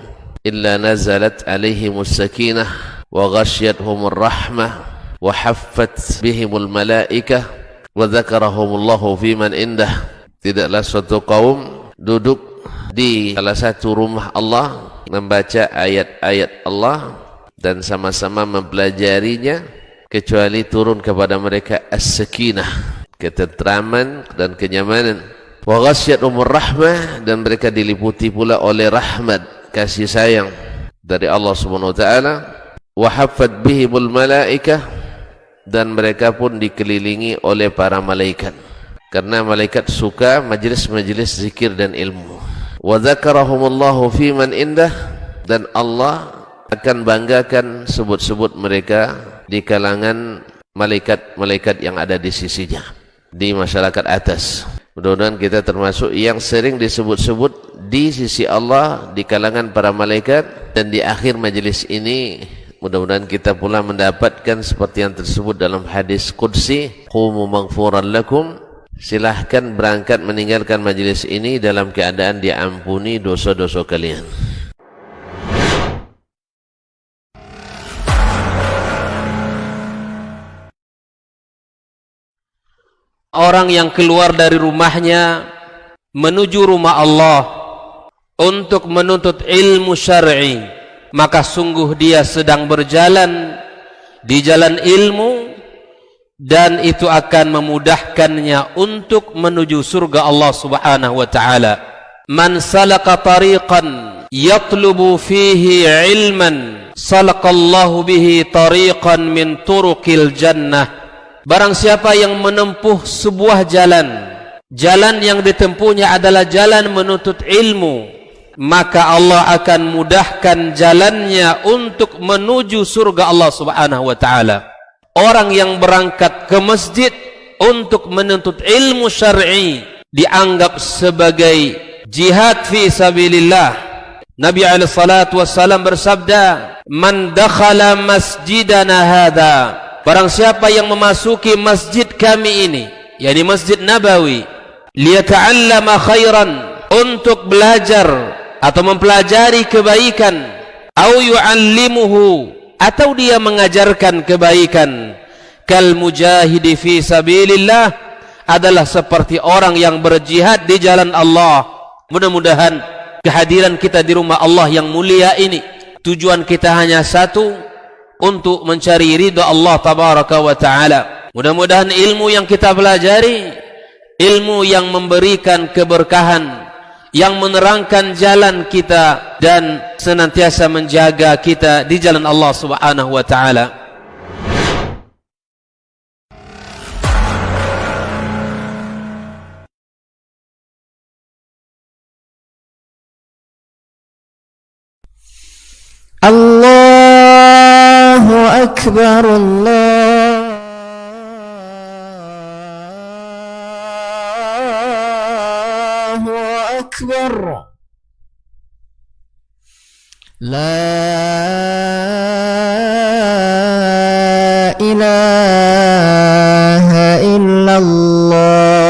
illa nazalat alaihimus sakinah wa ghasyiyatuhumur rahmah wa haffat bihimul malaikah wa dzakarahumullahu fiman indah. Tidaklah suatu kaum duduk di salah satu rumah Allah membaca ayat-ayat Allah dan sama-sama mempelajarinya kecuali turun kepada mereka as-sakinah, ketentraman dan kenyamanan, wa ghasyiyatuhumur rahmah, dan mereka diliputi pula oleh rahmat, kasih sayang dari Allah Subhanahu wa taala, wa haffat bihimul malaikah, dan mereka pun dikelilingi oleh para malaikat karena malaikat suka majlis-majlis zikir dan ilmu. Wa dzakarahumullahu fiman indah, dan Allah akan banggakan sebut-sebut mereka di kalangan malaikat-malaikat yang ada di sisinya, di masyarakat atas. Mudah-mudahan kita termasuk yang sering disebut-sebut di sisi Allah, di kalangan para malaikat, dan di akhir majelis ini mudah-mudahan kita pula mendapatkan seperti yang tersebut dalam hadis qudsi, qumu maghfuran lakum, silahkan berangkat meninggalkan majelis ini dalam keadaan diampuni dosa-dosa kalian.
Orang yang keluar dari rumahnya menuju rumah Allah untuk menuntut ilmu syar'i, maka sungguh dia sedang berjalan di jalan ilmu, dan itu akan memudahkannya untuk menuju surga Allah Subhanahu wa taala. Man salaka tariqan yatlubu fihi ilman salakallahu bihi tariqan min turuqil jannah. Barang siapa yang menempuh sebuah jalan yang ditempuhnya adalah jalan menuntut ilmu, maka Allah akan mudahkan jalannya untuk menuju surga Allah Subhanahu wa taala. Orang yang berangkat ke masjid untuk menuntut ilmu syar'i dianggap sebagai jihad fi sabilillah. Nabi alaihi salatu wassalam bersabda, "Man dakhala masjidana hadza", barang siapa yang memasuki masjid kami ini, yakni Masjid Nabawi, liyata'allama khairan, untuk belajar atau mempelajari kebaikan, au yu'allimuhu, atau dia mengajarkan kebaikan, kal mujahidi fi sabilillah, adalah seperti orang yang berjihad di jalan Allah. Mudah-mudahan kehadiran kita di rumah Allah yang mulia ini, tujuan kita hanya satu, untuk mencari ridha Allah tabaraka wa ta'ala. Mudah-mudahan ilmu yang kita pelajari, ilmu yang memberikan keberkahan, yang menerangkan jalan kita dan senantiasa menjaga kita di jalan Allah Subhanahu wa taala.
Allahu Akbar, Allahu Akbar. La ilaha illallah.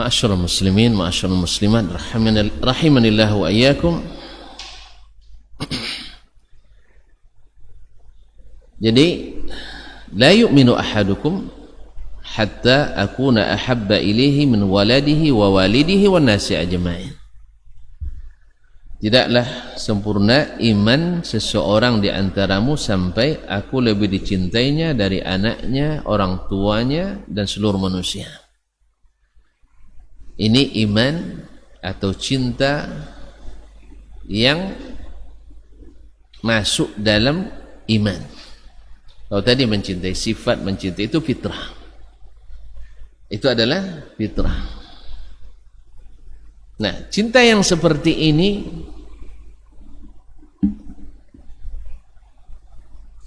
Ma'asyiral muslimin, ma'asyiral muslimat, rahimanillah wa iyyakum. Jadi, la yu'minu ahadukum hatta akuna ahabba ilaihi min waladihi wa walidihi wan nasi ajma'in. Tidaklah sempurna iman seseorang di antaramu sampai aku lebih dicintainya dari anaknya, orang tuanya, dan seluruh manusia. Ini iman atau cinta yang masuk dalam iman. Kalau tadi mencintai, sifat mencintai itu fitrah. Itu adalah fitrah. Nah, cinta yang seperti ini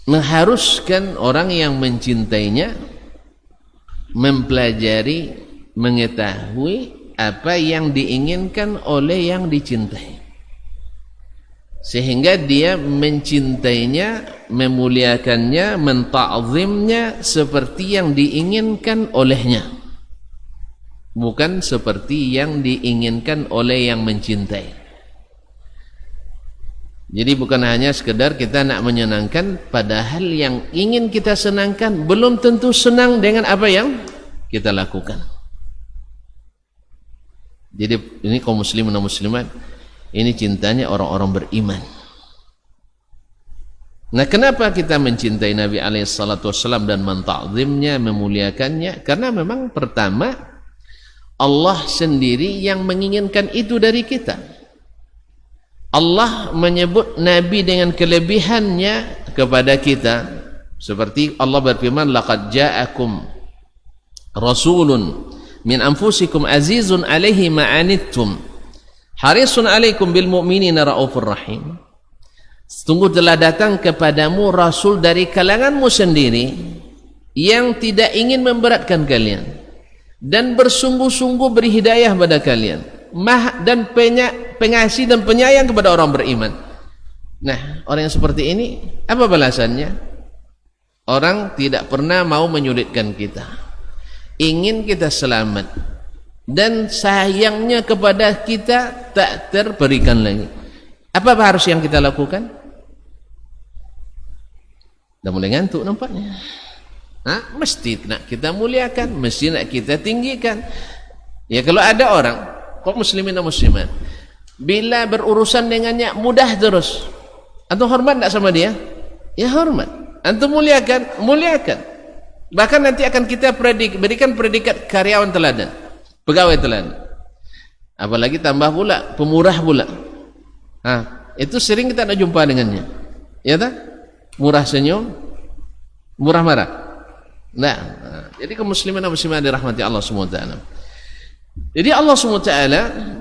mengharuskan orang yang mencintainya mempelajari, mengetahui apa yang diinginkan oleh yang dicintai, sehingga dia mencintainya, memuliakannya, menta'zimnya seperti yang diinginkan olehnya, bukan seperti yang diinginkan oleh yang mencintai. Jadi bukan hanya sekedar kita nak menyenangkan, padahal yang ingin kita senangkan belum tentu senang dengan apa yang kita lakukan. Jadi ini kaum muslimin dan muslimat, ini cintanya orang-orang beriman. Nah, kenapa kita mencintai Nabi SAW dan menta'zimnya, memuliakannya? Karena memang pertama Allah sendiri yang menginginkan itu dari kita. Allah menyebut Nabi dengan kelebihannya kepada kita, seperti Allah berfirman, laqad ja'akum rasulun min anfusikum azizun alaihi ma'anittum harisun alaikum bil mu'minina raufur rahim. Sungguh telah datang kepadamu rasul dari kalanganmu sendiri yang tidak ingin memberatkan kalian dan bersungguh-sungguh beri hidayah pada kalian, dan pengasih dan penyayang kepada orang beriman. Nah, orang yang seperti ini apa balasannya? Orang tidak pernah mau menyulitkan kita, ingin kita selamat, dan sayangnya kepada kita tak terberikan lagi. Apa harus yang kita lakukan? Dah mulai ngantuk nampaknya. Mesti nak kita muliakan, mesti nak kita tinggikan. Ya, kalau ada orang kaum muslimin dan muslimat bila berurusan dengannya mudah terus, antum hormat tak sama dia? Ya hormat. Antum muliakan, muliakan. Bahkan nanti akan kita berikan predikat karyawan teladan, pegawai teladan. Apalagi tambah pula pemurah pula. Itu sering kita nak jumpa dengannya. Ya tak? Murah senyum, murah marah. Nah, jadi kaum muslimin dan muslimat dirahmati Allah SWT. Jadi Allah SWT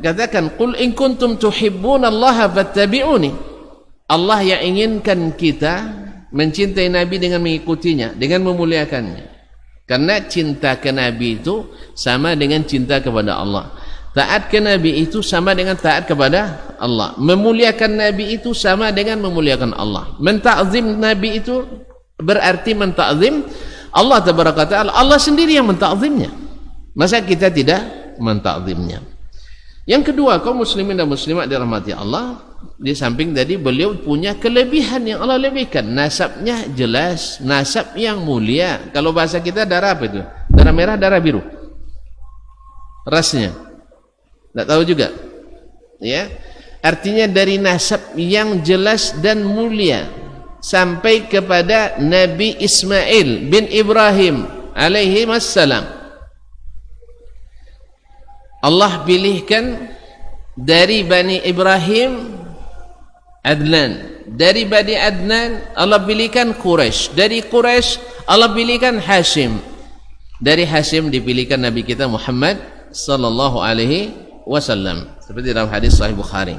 katakan, qul in kuntum tuhibbunallaha fattabi'uni. Allah yang inginkan kita mencintai Nabi dengan mengikutinya, dengan memuliakannya. Karena cinta ke Nabi itu sama dengan cinta kepada Allah. Taat ke Nabi itu sama dengan taat kepada Allah. Memuliakan Nabi itu sama dengan memuliakan Allah. Menta'zim Nabi itu berarti menta'zim Allah tabaraka ta'ala. Allah sendiri yang menta'zimnya. Masa kita tidak menta'zimnya? Yang kedua, kaum muslimin dan muslimat dirahmati Allah, di samping tadi beliau punya kelebihan yang Allah lebihkan. Nasabnya jelas, nasab yang mulia. Kalau bahasa kita darah apa itu? Darah merah, darah biru. Rasnya tak tahu juga. Ya, artinya dari nasab yang jelas dan mulia sampai kepada Nabi Ismail bin Ibrahim alaihi wassalam. Allah pilihkan dari Bani Ibrahim Adnan, dari Bani Adnan Allah pilihkan Quraisy, dari Quraisy Allah pilihkan Hashim, dari Hashim dipilihkan Nabi kita Muhammad sallallahu alaihi wasallam, seperti dalam hadis Sahih Bukhari.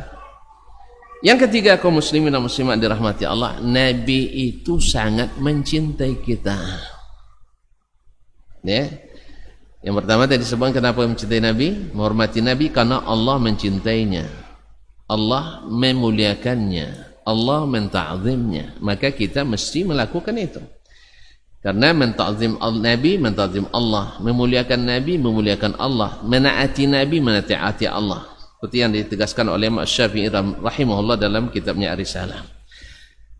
Yang ketiga, kaum muslimin dan muslimat dirahmati Allah, Nabi itu sangat mencintai kita. Ya. Yang pertama tadi disebutkan kenapa mencintai Nabi, menghormati Nabi, karena Allah mencintainya, Allah memuliakannya, Allah menta'zimnya. Maka kita mesti melakukan itu. Karena menta'zim Nabi, menta'zim Allah, memuliakan Nabi, memuliakan Allah, menaati Nabi, menaati Allah. Seperti yang ditegaskan oleh Imam Syafi'i rahimahullah dalam kitabnya Ar-Risalah.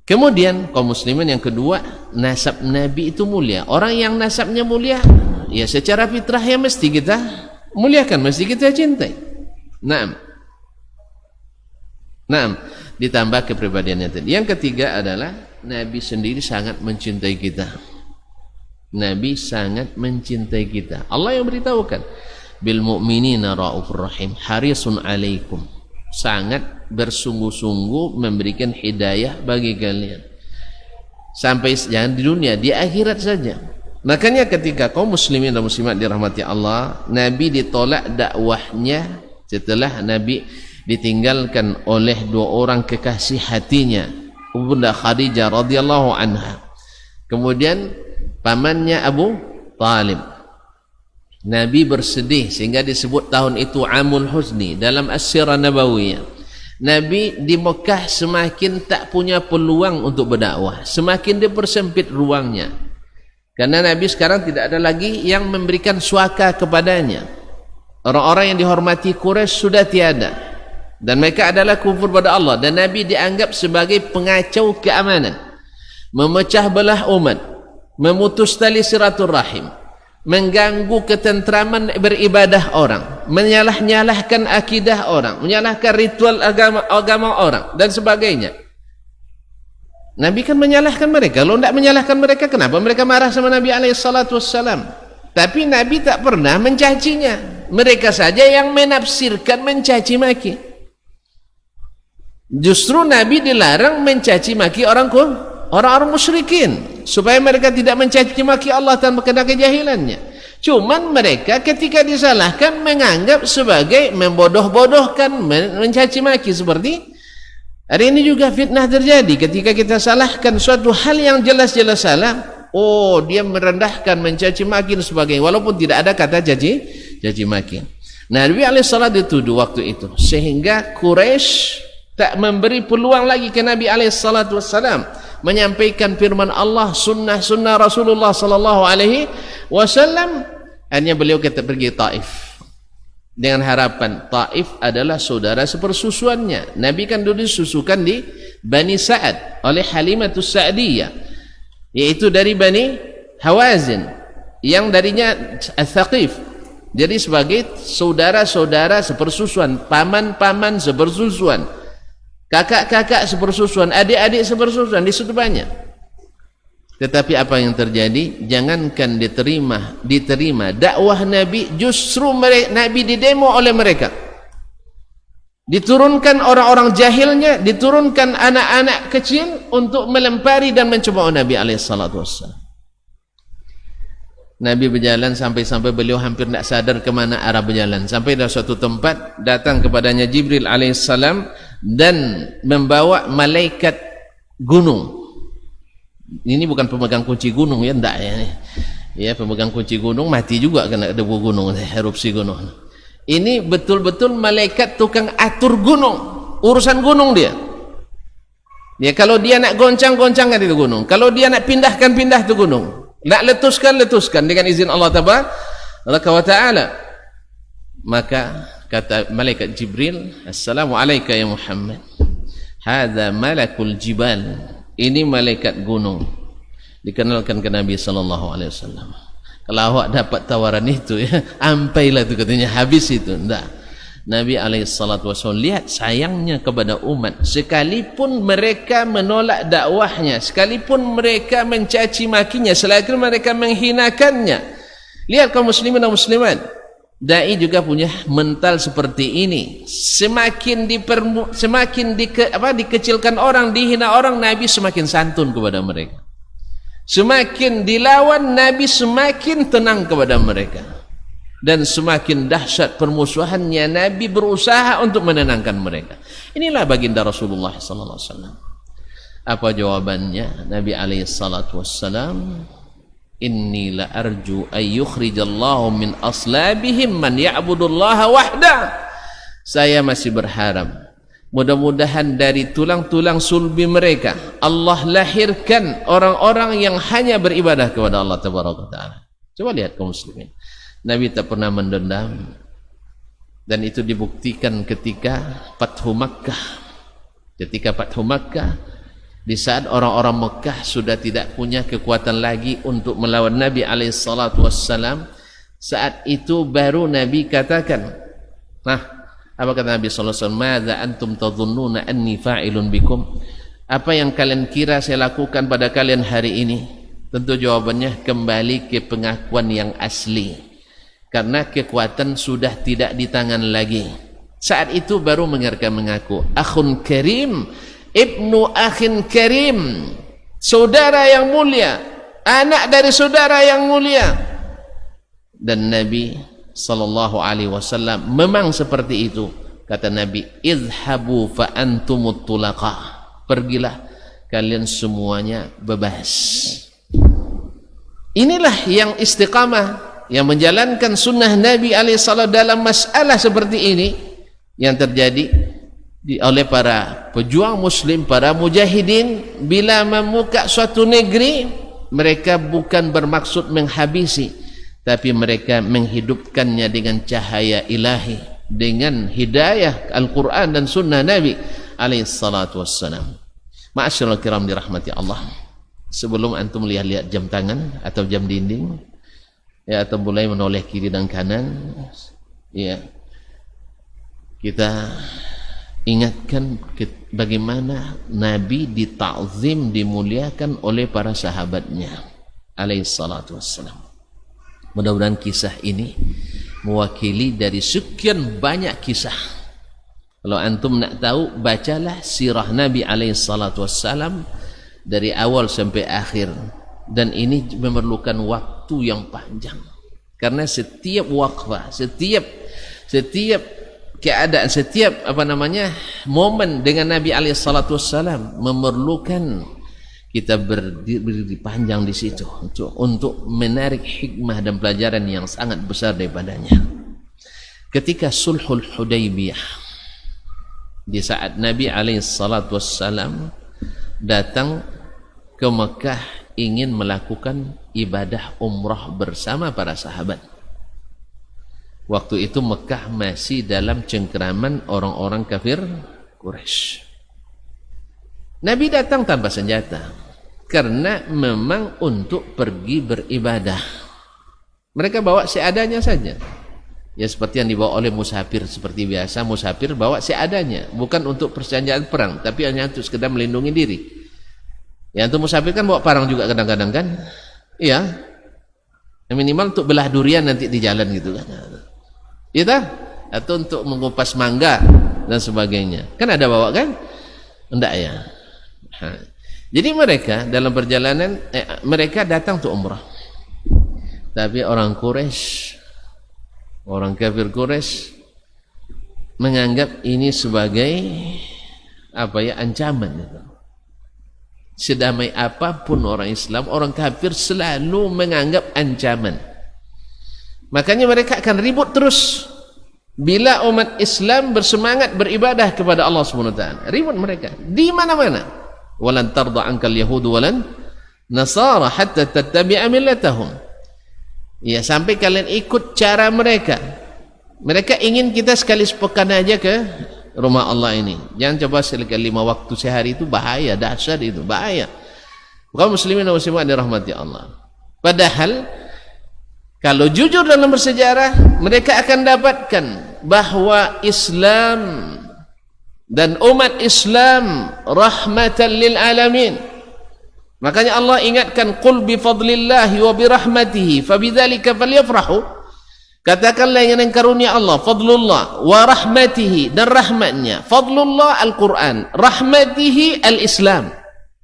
Kemudian kaum muslimin yang kedua, nasab Nabi itu mulia. Orang yang nasabnya mulia, ya secara fitrah ya mesti kita muliakan, mesti kita cintai. Naam. Naam, ditambah kepribadiannya tadi. Yang ketiga adalah Nabi sendiri sangat mencintai kita. Nabi sangat mencintai kita. Allah yang beritahukan, bil mu'minina raufur rahim, harisun alaikum. Sangat bersungguh-sungguh memberikan hidayah bagi kalian. Sampai jangan di dunia, di akhirat saja. Makanya ketika kaum muslimin dan muslimat dirahmati Allah, Nabi ditolak dakwahnya setelah Nabi ditinggalkan oleh dua orang kekasih hatinya, Bunda Khadijah radhiyallahu anha, kemudian pamannya Abu Talib. Nabi bersedih sehingga disebut tahun itu Amul Huzni dalam As-Sirah Nabawiyah. Nabi di Mekah semakin tak punya peluang untuk berdakwah, semakin dipersempit ruangnya, karena Nabi sekarang tidak ada lagi yang memberikan suaka kepadanya. Orang-orang yang dihormati Quraisy sudah tiada, dan mereka adalah kufur pada Allah, dan Nabi dianggap sebagai pengacau keamanan, memecah belah umat, memutus tali silaturahim, mengganggu ketentraman beribadah orang, menyalah-nyalahkan akidah orang, menyalahkan ritual agama orang dan sebagainya. Nabi kan menyalahkan mereka. Kalau tidak menyalahkan mereka, kenapa mereka marah sama Nabi SAW? Tapi Nabi tak pernah mencacinya. Mereka saja yang menafsirkan mencaci maki. Justru Nabi dilarang mencaci maki orang-orang musyrikin, supaya mereka tidak mencaci maki Allah tanpa kena kejahilannya. Cuman mereka ketika disalahkan menganggap sebagai membodoh-bodohkan, mencaci maki. Seperti hari ini juga fitnah terjadi ketika kita salahkan suatu hal yang jelas-jelas salah. Oh, dia merendahkan, mencaci maki dan sebagainya, walaupun tidak ada kata caci maki. Nabi alaihissalam dituduh waktu itu, sehingga Quraisy tak memberi peluang lagi ke Nabi alaihissalam menyampaikan firman Allah, sunnah Rasulullah sallallahu alaihi wasallam. Hanya beliau kita pergi Taif dengan harapan Taif adalah saudara sepersusuannya. Nabi kan dulu disusukan di Bani Sa'ad oleh Halimatus Sa'diyah, yaitu dari Bani Hawazin, yang darinya Ats-Tsaqif. Jadi sebagai saudara-saudara sepersusuan, paman-paman sepersusuan, kakak-kakak sepersusuan, adik-adik sepersusuan, di situ banyak. Tetapi apa yang terjadi? Jangankan diterima dakwah Nabi, justru Nabi didemo oleh mereka. Diturunkan orang-orang jahilnya, diturunkan anak-anak kecil untuk melempari dan mencemooh Nabi alaihissalam. Nabi berjalan sampai beliau hampir tidak sadar kemana arah berjalan. Sampai di suatu tempat, datang kepadanya Jibril alaihissalam dan membawa malaikat gunung. Ini bukan pemegang kunci gunung, ya, enggak ya. Ya, pemegang kunci gunung mati juga kena debu gunung, erupsi gunung. Ini betul-betul malaikat tukang atur gunung, urusan gunung dia. Ya, kalau dia nak goncang-goncangkan itu gunung, kalau dia nak pindah itu gunung, nak letuskan dengan izin Allah Tabaraka wa Ta'ala. Maka kata malaikat Jibril, "Assalamu alayka ya Muhammad. Hadza malakul jibal." Ini malaikat gunung. Dikenalkan ke Nabi sallallahu alaihi wasallam. Kalau awak dapat tawaran itu, ya, ampailah itu, katanya, habis itu. Enggak. Nabi alaihi salatu wasallam lihat sayangnya kepada umat, sekalipun mereka menolak dakwahnya, sekalipun mereka mencaci makinya, sekalipun mereka menghinakannya. Lihat kaum muslimin dan muslimat, dai juga punya mental seperti ini. Semakin dikecilkan orang, dihina orang, Nabi semakin santun kepada mereka. Semakin dilawan, Nabi semakin tenang kepada mereka. Dan semakin dahsyat permusuhannya, Nabi berusaha untuk menenangkan mereka. Inilah baginda Rasulullah sallallahu alaihi wasallam. Apa jawabannya? Nabi alaihi salatu wassalam, inni la arju ay yukhrijallahu min aslabihim man ya'budullaha wahda. Saya masih berharap, mudah-mudahan dari tulang-tulang sulbi mereka Allah lahirkan orang-orang yang hanya beribadah kepada Allah Tabaraka Ta'ala. Coba lihat kaum muslimin, Nabi tak pernah mendendam, dan itu dibuktikan ketika Fathu Makkah. Ketika Fathu Makkah, di saat orang-orang Mekah sudah tidak punya kekuatan lagi untuk melawan Nabi alaihissalatu wassalam, Saat itu baru Nabi katakan, nah, apa kata Nabi sallallahu alaihi wasallam? "Madza antum tadhunnuna anni fa'ilun bikum?" Apa yang kalian kira saya lakukan pada kalian hari ini? Tentu jawabannya kembali ke pengakuan yang asli. Karena kekuatan sudah tidak di tangan lagi. Saat itu baru mereka mengaku, akhun karim, ibnu akhin karim, saudara yang mulia, anak dari saudara yang mulia. Dan Nabi sallallahu alaihi wasallam memang seperti itu. Kata Nabi, izhabu fa antumut tulaqa. Pergilah kalian semuanya bebas. Inilah yang istiqamah, yang menjalankan sunnah Nabi alaihissalam dalam masalah seperti ini yang terjadi oleh para pejuang muslim, para mujahidin. Bila memuka suatu negeri, mereka bukan bermaksud menghabisi, tapi mereka menghidupkannya dengan cahaya ilahi, dengan hidayah Al-Quran dan sunnah Nabi alaihissalatu wassalam. Ma'asyiral kiram dirahmati Allah, sebelum antum lihat-lihat jam tangan atau jam dinding, ya, atau mulai menoleh kiri dan kanan, ya, kita ingatkan bagaimana Nabi dita'zim, dimuliakan oleh para sahabatnya alaihissalatu wassalam. Mudah-mudahan kisah ini mewakili dari sekian banyak kisah. Kalau antum nak tahu, bacalah sirah Nabi alaihissalatu wassalam dari awal sampai akhir. Dan ini memerlukan waktu yang panjang. Karena setiap waqfah, setiap keadaan, setiap momen dengan Nabi alaihissalatu wassalam memerlukan kita berdiri panjang di situ untuk menarik hikmah dan pelajaran yang sangat besar daripadanya. Ketika Sulhul Hudaybiyah, di saat Nabi alaihissalatu wassalam datang ke Mekah ingin melakukan ibadah umrah bersama para sahabat. Waktu itu Mekah masih dalam cengkeraman orang-orang kafir Quraisy. Nabi datang tanpa senjata karena memang untuk pergi beribadah. Mereka bawa seadanya saja. Ya, seperti yang dibawa oleh musafir. Seperti biasa musafir bawa seadanya, bukan untuk perjanjian perang, tapi hanya untuk sekedar melindungi diri. Ya, untuk musafir kan bawa parang juga kadang-kadang kan. Iya, minimal untuk belah durian nanti di jalan gitu kan. Iya, atau untuk mengupas mangga dan sebagainya. Kan ada bawa kan? Enggak ya. Jadi mereka dalam perjalanan mereka datang untuk umrah. Tapi orang Quraisy, orang kafir Quraisy menganggap ini sebagai ancaman. Sedamai apapun orang Islam, orang kafir selalu menganggap ancaman. Makanya mereka akan ribut terus bila umat Islam bersemangat beribadah kepada Allah SWT. Ribut mereka di mana-mana. Walan tarda ankal yahudu walan nasara hatta tattabi'a millatahum. Ya, sampai kalian ikut cara mereka. Mereka ingin kita sekali sepekan aja ke rumah Allah ini. Jangan coba sekali 5 waktu sehari, itu bahaya, dahsyat itu, bahaya. Kaum muslimin dan muslimat dirahmati Allah. Padahal kalau jujur dalam bersejarah, mereka akan dapatkan bahwa Islam dan umat Islam rahmatan lil alamin. Makanya Allah ingatkan, qul bi fadlillahi wa bi rahmatihi fabidzalika falyafrahu. Katakanlah dengan karunia Allah, fadlullah wa rahmatihi, dan rahmatnya. Fadlullah Al-Quran, rahmatihi al-Islam.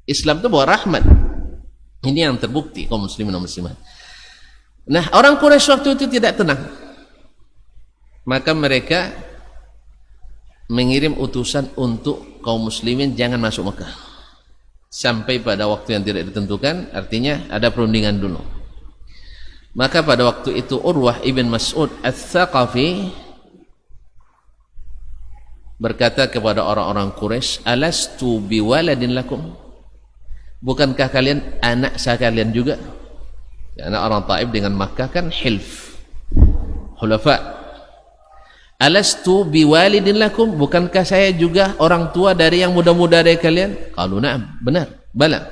Islam itu bawa rahmat. Ini yang terbukti kaum muslimin dan muslimat. Nah, orang Quraisy waktu itu tidak tenang. Maka mereka mengirim utusan untuk kaum muslimin jangan masuk Mekah sampai pada waktu yang tidak ditentukan, artinya ada perundingan dulu. Maka pada waktu itu Urwah ibn Mas'ud Ats-Tsaqafi berkata kepada orang-orang Quraisy, alastu biwaladin lakum, bukankah kalian anak sekalian juga? Karena orang Taif dengan Makkah kan hilf, hulafa. Alastu biwalidin lakum, bukankah saya juga orang tua dari yang muda-muda dari kalian? Qalu na'am, benar, bala.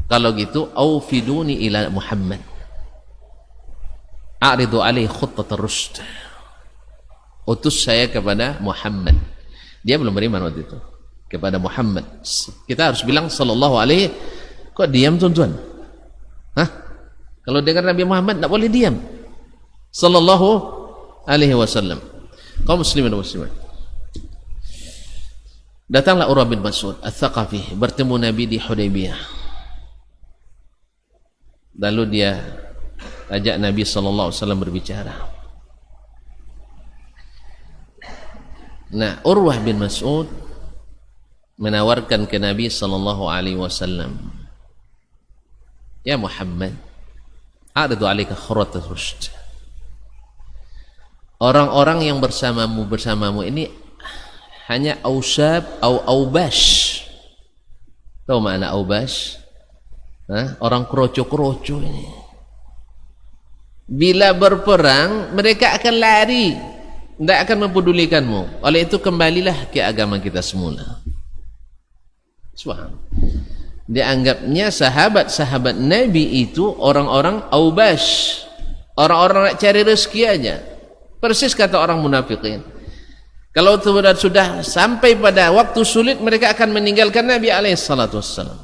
Kalau gitu, aufiduni ila Muhammad, a'ridu alaihi khuttat ar-rusyd. Utus saya kepada Muhammad. Dia belum beriman waktu itu. Kepada Muhammad. Kita harus bilang sallallahu alaihi. Kok diam tuan-tuan? Hah? Kalau dengar Nabi Muhammad tak boleh diam. Sallallahu alaihi wasallam. Kaum muslimin dan muslimat. Datanglah Urwah bin Mas'ud Ats-Tsaqafi bertemu Nabi di Hudaybiyah. Lalu dia ajak Nabi sallallahu alaihi wasallam berbicara. Nah, Urwah bin Mas'ud menawarkan ke Nabi sallallahu alaihi wasallam, "Ya Muhammad, a'ridu 'alaika khurrat ar-rusyd." Orang-orang yang bersamamu ini hanya ausab atau aubash. Tahu makna aubash? Orang kroco-kroco ini. Bila berperang, mereka akan lari, tidak akan mempedulikanmu. Oleh itu kembalilah ke agama kita semula. Subhanallah. Dianggapnya sahabat-sahabat Nabi itu orang-orang aubash, orang-orang nak cari rezeki aja. Persis kata orang munafikin. Kalau sudah sampai pada waktu sulit, mereka akan meninggalkan Nabi alaihissalatu wassalam.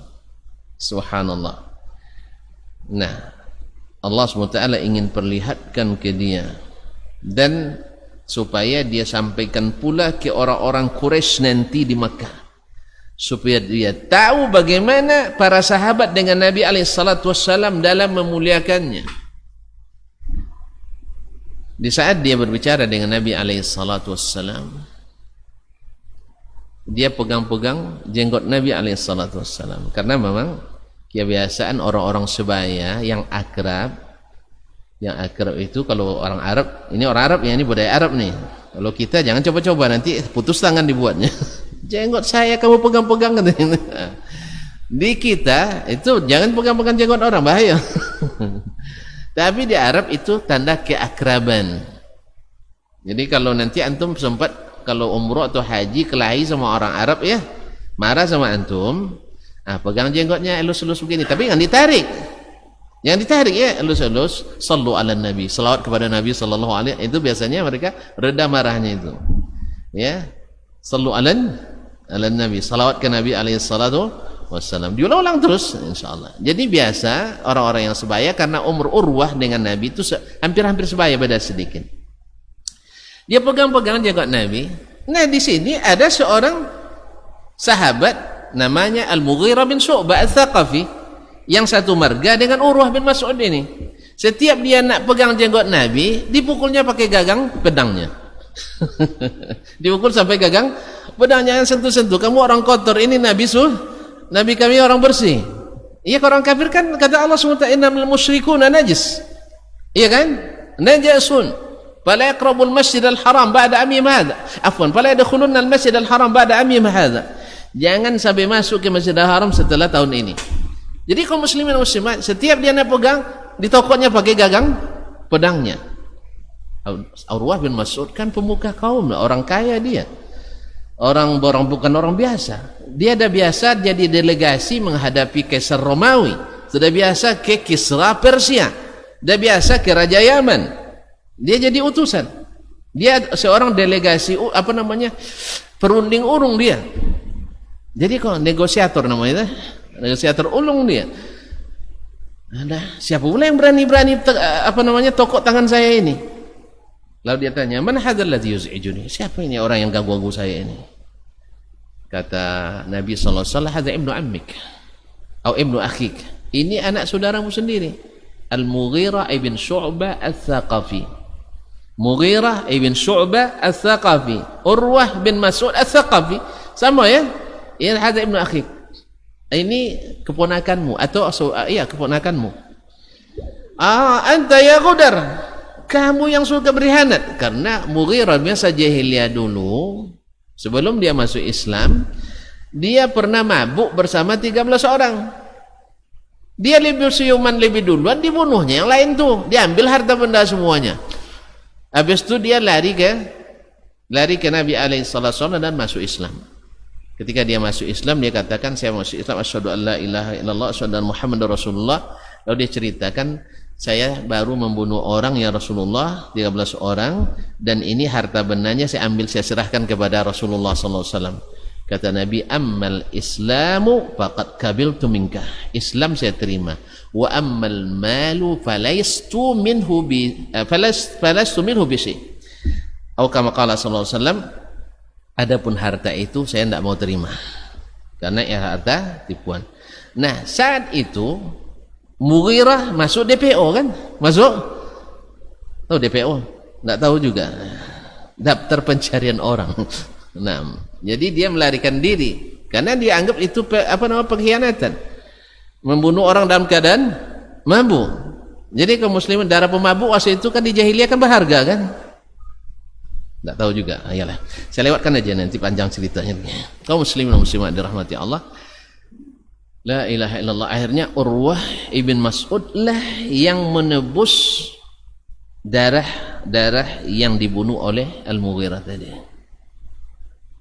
Subhanallah. Nah, Allah SWT ingin perlihatkan ke dia, dan supaya dia sampaikan pula ke orang-orang Quraisy nanti di Makkah, supaya dia tahu bagaimana para sahabat dengan Nabi alaihissalatu wassalam dalam memuliakannya. Di saat dia berbicara dengan Nabi alaihissalatu wassalam, dia pegang-pegang jenggot Nabi alaihissalatu wassalam, karena memang kebiasaan orang-orang sebaya yang akrab itu, kalau orang Arab, ini orang Arab ya, ini budaya Arab nih. Kalau kita jangan coba-coba, nanti putus tangan dibuatnya. Jenggot saya kamu pegang-pegang, di kita itu jangan pegang-pegang jenggot orang, bahaya. Tapi di Arab itu tanda keakraban. Jadi kalau nanti antum sempat kalau umroh atau haji kelahi sama orang Arab ya, marah sama antum, pegang jenggotnya elus-elus begini, tapi jangan ditarik. Jangan ditarik ya, elus-elus. Sallu ala Nabi, selawat kepada Nabi sallallahu alaihi, itu biasanya mereka reda marahnya itu. Ya. Sallu ala Nabi, selawat ke Nabi alaihi salatu wassalam. Diulang-ulang terus insyaallah. Jadi biasa orang-orang yang sebaya, karena umur Urwah dengan Nabi itu hampir-hampir sebaya, beda sedikit. Dia pegang-pegang jenggot Nabi. Nah, di sini ada seorang sahabat namanya Al-Mughirah bin Syu'bah Ats-Tsaqafi yang satu marga dengan Urwah bin Mas'ud ini. Setiap dia nak pegang jenggot Nabi, dipukulnya pakai gagang pedangnya. Dipukul sampai gagang pedangnya, sentuh-sentuh. Kamu orang kotor, ini Nabi kami orang bersih. Iya, orang kafir kan kata Allah SWT, innamal musyrikuna najis. Iya kan? Najasun. Fala yaqrabul masjidal haram ba'da amim hadha. Afwan, fala yadkhulunna al masjidal haram ba'da amim hadha. Jangan sampai masuk ke Masjidil Haram setelah tahun ini. Jadi kaum muslimin dan muslimat, setiap dia nak pegang, ditokoknya pakai gagang pedangnya. Urwah bin Mas'ud kan pemuka kaum, orang kaya dia. Orang bukan orang biasa. Dia dah biasa jadi delegasi menghadapi Kaisar Romawi, sudah biasa ke Kisra Persia, dah biasa ke Raja Yaman. Dia jadi utusan. Dia seorang delegasi perunding urung dia. Jadi kok negosiator namanya, negosiator ulung dia. Ada siapa pula yang berani-berani tokok tangan saya ini? Lalu dia tanya, "Man hadzal ladzi yuz'ijuni?" Siapa ini orang yang ganggu-ganggu saya ini? Kata Nabi sallallahu alaihi wasallam, "Hadza ibnu ammik atau ibnu akhik." Ini anak saudaramu sendiri. Al-Mughirah ibn Syu'bah Ats-Tsaqafi. Mughirah ibn Syu'bah Ats-Tsaqafi, Urwah bin Mas'ud Ats-Tsaqafi. Sama ya? Ini hadza ibnu akhik. Ini keponakanmu atau keponakanmu. Anta ya Ghudar. Kamu yang suka berkhianat. Karena Mughirah biasa jahiliyah dulu, sebelum dia masuk Islam, dia pernah mabuk bersama 13 orang. Dia lebih siuman lebih duluan, dibunuhnya yang lain tuh, diambil harta benda semuanya. Habis itu dia lari ke Nabi alaihi wasallam dan masuk Islam. Ketika dia masuk Islam, dia katakan, saya masuk Islam, asyhadu an la ilaha illallah, asyhadu anna Muhammadar Rasulullah. Lalu dia ceritakan, saya baru membunuh orang ya Rasulullah, 13 orang, dan ini harta benarnya saya ambil, saya serahkan kepada Rasulullah sallallahu alaihi wasallam. Kata Nabi, ammal islamu faqad kabiltu minka, Islam saya terima, wa ammal malu falastu minhu bi syai', atau kama qala sallallahu alaihi wasallam, adapun harta itu saya tidak mau terima karena ya harta tipuan. Nah, saat itu Mughirah masuk DPO kan? Masuk? Tahu DPO? Tidak tahu juga. Daftar pencarian orang. Nah, jadi dia melarikan diri karena dia anggap itu pengkhianatan. Membunuh orang dalam keadaan mabuk. Jadi kaum muslimin, darah pemabuk waktu itu kan di jahiliyah kan berharga kan? Tidak tahu juga. Ayolah, saya lewatkan aja nanti panjang ceritanya. Kaum muslimin dan muslimat dirahmati Allah. La ilaha illallah. Akhirnya Urwah ibn Mas'ud lah yang menebus darah yang dibunuh oleh Al-Mughirah tadi.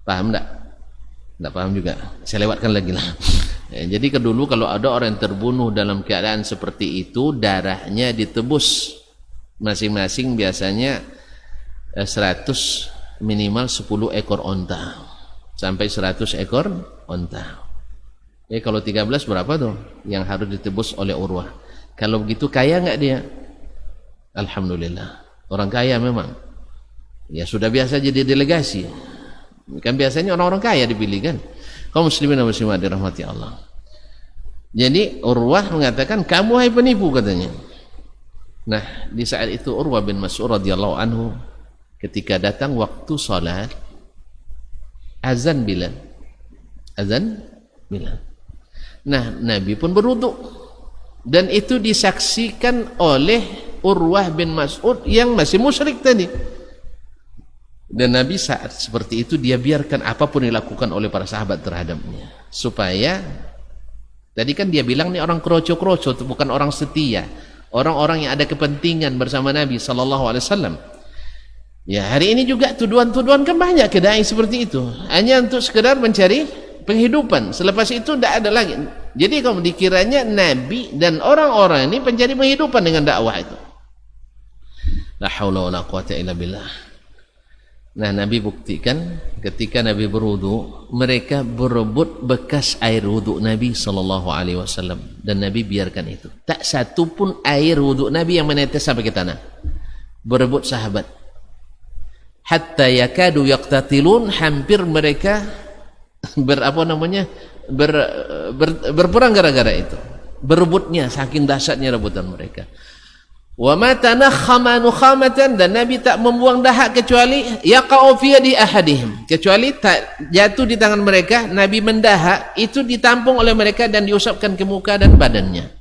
Paham tak? Tak paham juga. Saya lewatkan lagi lah. Jadi kedulu kalau ada orang yang terbunuh dalam keadaan seperti itu, darahnya ditebus masing-masing biasanya 100, minimal 10 ekor onta sampai 100 ekor onta. Kalau 13 berapa tuh yang harus ditebus oleh Urwah? Kalau begitu kaya enggak dia? Alhamdulillah, orang kaya memang. Ya sudah biasa jadi delegasi. Kan biasanya orang-orang kaya dipilih kan. Kaum muslimin dan muslimat dirahmati Allah. Jadi Urwah mengatakan, kamu hai penipu, katanya. Nah, di saat itu Urwah bin Mas'ud radhiyallahu anhu ketika datang waktu salat, azan Bilal. Nah, Nabi pun berwudu, dan itu disaksikan oleh Urwah bin Mas'ud yang masih musyrik tadi. Dan Nabi saat seperti itu dia biarkan apapun dilakukan oleh para sahabat terhadapnya, supaya tadi kan dia bilang nih orang kroco-kroco, itu bukan orang setia, orang-orang yang ada kepentingan bersama Nabi sallallahu alaihi wasallam. Ya, hari ini juga tuduhan-tuduhan kan banyak ke dai seperti itu, hanya untuk sekedar mencari penghidupan. Selepas itu tidak ada lagi. Jadi kamu dikiranya Nabi dan orang-orang ini pencari penghidupan dengan dakwah itu. La haula wala quwata illa billah. Nah, Nabi buktikan ketika Nabi berwudu, mereka berebut bekas air wudu Nabi sallallahu alaihi wasallam, dan Nabi biarkan itu. Tak satu pun air wudu Nabi yang menetes sampai ke tanah. Berebut sahabat. Hatta yakadu yaqtatilun, hampir mereka berperang gara-gara itu, berebutnya, saking dahsyatnya rebutan mereka. Wa ma tanakhama nukhamatan, dan Nabi tak membuang dahak kecuali yaqa'u fi yadi ahadihim, kecuali tak jatuh di tangan mereka. Nabi mendahak, itu ditampung oleh mereka dan diusapkan ke muka dan badannya.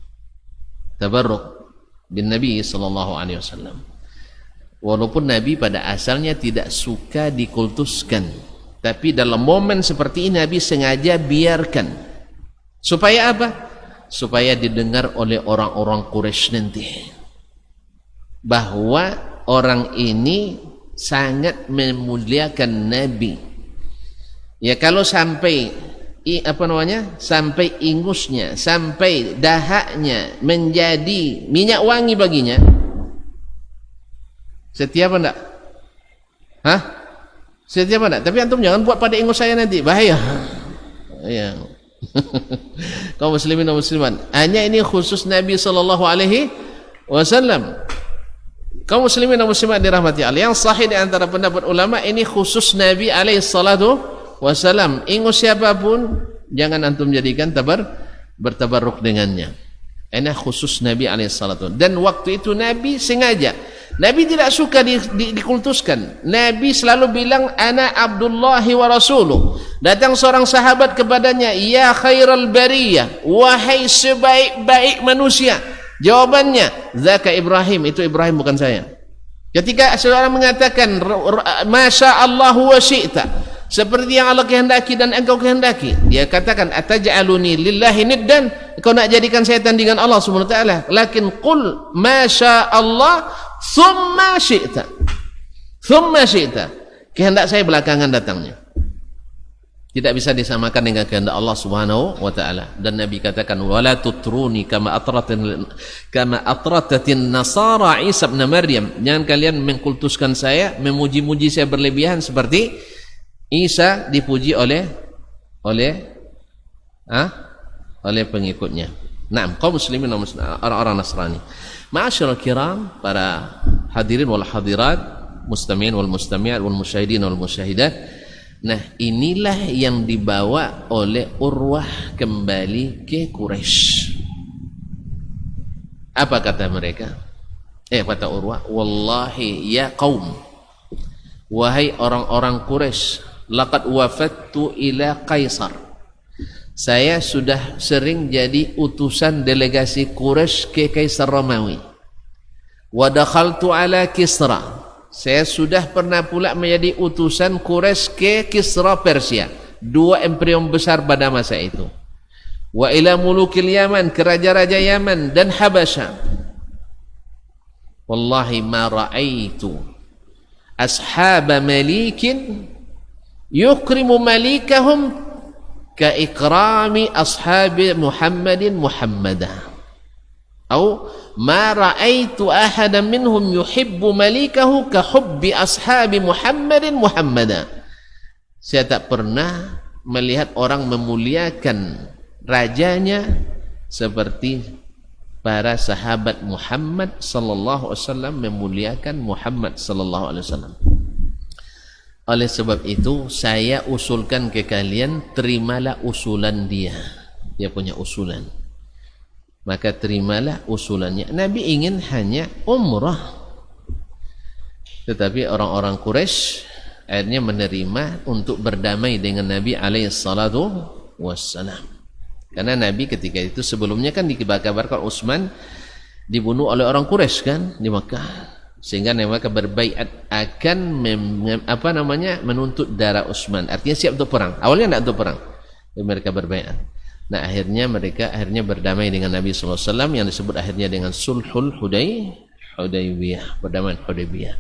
Tabarruk bin Nabi sallallahu alaihi wasallam. Walaupun Nabi pada asalnya tidak suka dikultuskan, tapi dalam momen seperti ini Nabi sengaja biarkan. Supaya apa? Supaya didengar oleh orang-orang Quraisy nanti bahwa orang ini sangat memuliakan Nabi. Ya, kalau sampai sampai ingusnya, sampai dahaknya menjadi minyak wangi baginya, setia apa enggak? Hah? Setia apa enggak? Tapi antum jangan buat pada ingus saya nanti, bahaya. Ya. Kaum muslimin dan muslimat, hanya ini khusus Nabi sallallahu alaihi wasallam. Kaum muslimin dan muslimat dirahmati Allah, yang sahih di antara pendapat ulama, ini khusus Nabi alaihi salatu wasallam. Ingus siapapun jangan antum jadikan bertabarruk dengannya. Ini khusus Nabi alaihi salatu. Dan waktu itu Nabi sengaja, Nabi tidak suka dikultuskan. Nabi selalu bilang, ana Abdullahi wa rasuluh. Datang seorang sahabat kepadanya, ya khairal bariyah, wahai sebaik-baik manusia. Jawabannya, zaka Ibrahim, itu Ibrahim bukan saya. Ketika seorang mengatakan, masya Allah wa syi'ta, seperti yang Allah kehendaki dan engkau kehendaki, dia katakan, ataj'aluni lillahi niddan, kau nak jadikan saya tandingan Allah subhanahu wa ta'ala. Lakin qul masya Allah thumma syi'ta, kehendak saya belakangan datangnya. Tidak bisa disamakan dengan kehendak Allah Subhanahu wa taala. Dan Nabi katakan wala tutruni kama atratatin nasara Isa bin Maryam. Jangan kalian mengkultuskan saya, memuji-muji saya berlebihan seperti Isa dipuji oleh pengikutnya. Naam, kaum muslimin orang-orang Nasrani. Ma'asyiral kiram, para hadirin wal hadirat, mustami'in wal mustami'at wal musyahidin wal musyahidat. Nah, inilah yang dibawa oleh Urwah kembali ke Quraisy. Apa kata mereka? Kata Urwah, wallahi ya qaum, wahai orang-orang Quraisy, laqad wafattu ila Kaisar. Saya sudah sering jadi utusan delegasi Quraisy ke Kaisar Romawi. Wa dakhaltu ala Kisra. Saya sudah pernah pula menjadi utusan Quraisy ke Kisra Persia, dua imperium besar pada masa itu. Wa ila mulukil Yaman, ke raja-raja Yaman dan Habasya. Wallahi ma ra'aitu ashab malikin yukrimu malikahum ka ikrami ashabi Muhammadin Muhammadah. Atau ma ra'aitu ahadan minhum yuhibbu malikahu ka hubbi ashabi Muhammadin Muhammadan. Saya tak pernah melihat orang memuliakan rajanya seperti para sahabat Muhammad sallallahu alaihi wasallam memuliakan Muhammad sallallahu alaihi wasallam. Oleh sebab itu saya usulkan ke kalian, terimalah usulan dia. Dia punya usulan, maka terimalah usulannya. Nabi ingin hanya umrah, tetapi orang-orang Quraisy akhirnya menerima untuk berdamai dengan Nabi alaihi salatu wassalam. Karena Nabi ketika itu sebelumnya kan dikabarkan Utsman dibunuh oleh orang Quraisy kan di Makkah, sehingga mereka berbaiat akan menuntut darah Utsman. Artinya siap untuk perang. Awalnya tidak untuk perang, tapi mereka berbaiat. Nah, akhirnya mereka berdamai dengan Nabi sallallahu alaihi wasallam yang disebut akhirnya dengan Sulhul Hudaybiyah, perdamaian Hudaybiyah.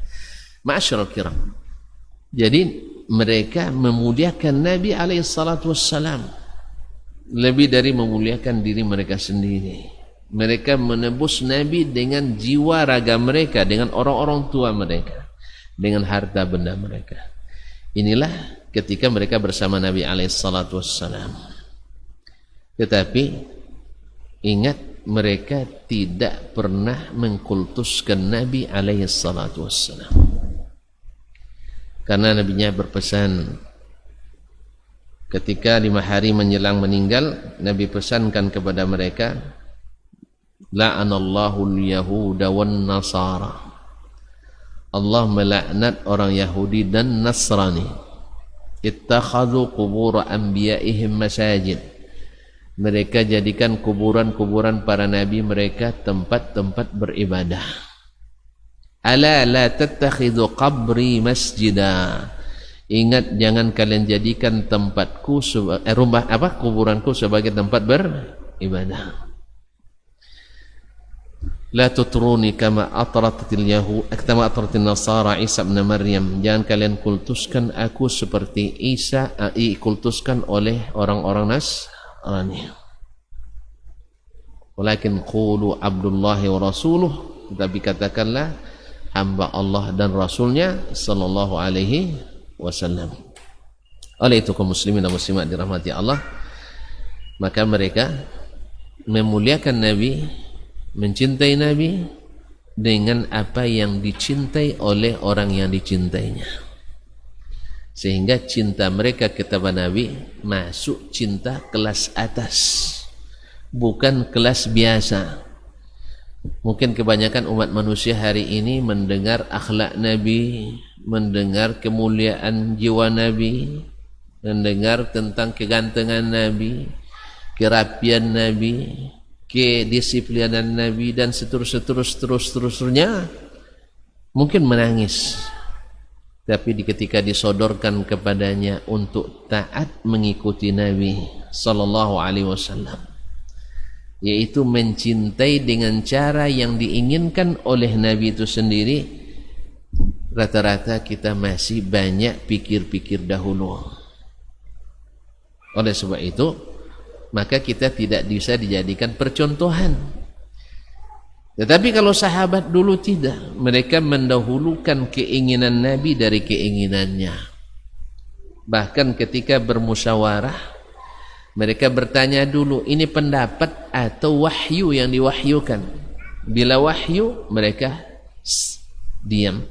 Ma'asyiral kiram. Jadi mereka memuliakan Nabi alaihi salatu wassalam lebih dari memuliakan diri mereka sendiri. Mereka menebus Nabi dengan jiwa raga mereka, dengan orang-orang tua mereka, dengan harta benda mereka. Inilah ketika mereka bersama Nabi alaihi salatu wassalam. Tetapi ingat, mereka tidak pernah mengkultuskan Nabi alaihi salatu wassalam. Karena Nabinya berpesan ketika 5 hari menjelang meninggal, Nabi pesankan kepada mereka, la'anallahu al-yahuda wan nasara. Allah melaknat orang Yahudi dan Nasrani. Ittakhadhu qubur anbiya'ihim masajid. Mereka jadikan kuburan-kuburan para nabi mereka tempat-tempat beribadah. Ala la tattakhidhu qabri masjida. Ingat, jangan kalian jadikan tempatku kuburanku sebagai tempat beribadah. La tutruni kama atratil yahud kama atratin nasara Isa bin Maryam. Jangan kalian kultuskan aku seperti Isa kultuskan oleh orang-orang Nasrani. Walakin qulu abdullahi wa rasuluh, tetapi katakanlah hamba Allah dan Rasulnya sallallahu alaihi wasallam. Oleh itu kaum muslimin dan muslimat dirahmati Allah, maka mereka memuliakan Nabi, mencintai Nabi dengan apa yang dicintai oleh orang yang dicintainya, sehingga cinta mereka kepada Nabi masuk cinta kelas atas, bukan kelas biasa. Mungkin kebanyakan umat manusia hari ini mendengar akhlak Nabi, mendengar kemuliaan jiwa Nabi, mendengar tentang kegantengan Nabi, kerapian Nabi, kedisiplinan Nabi, dan seterusnya, mungkin menangis. Tapi ketika disodorkan kepadanya untuk taat mengikuti Nabi sallallahu alaihi wasallam, yaitu mencintai dengan cara yang diinginkan oleh Nabi itu sendiri, rata-rata kita masih banyak pikir-pikir dahulu. Oleh sebab itu, maka kita tidak bisa dijadikan percontohan. Tetapi kalau sahabat dulu tidak, mereka mendahulukan keinginan Nabi dari keinginannya. Bahkan ketika bermusyawarah, mereka bertanya dulu, ini pendapat atau wahyu yang diwahyukan. Bila wahyu, mereka diam.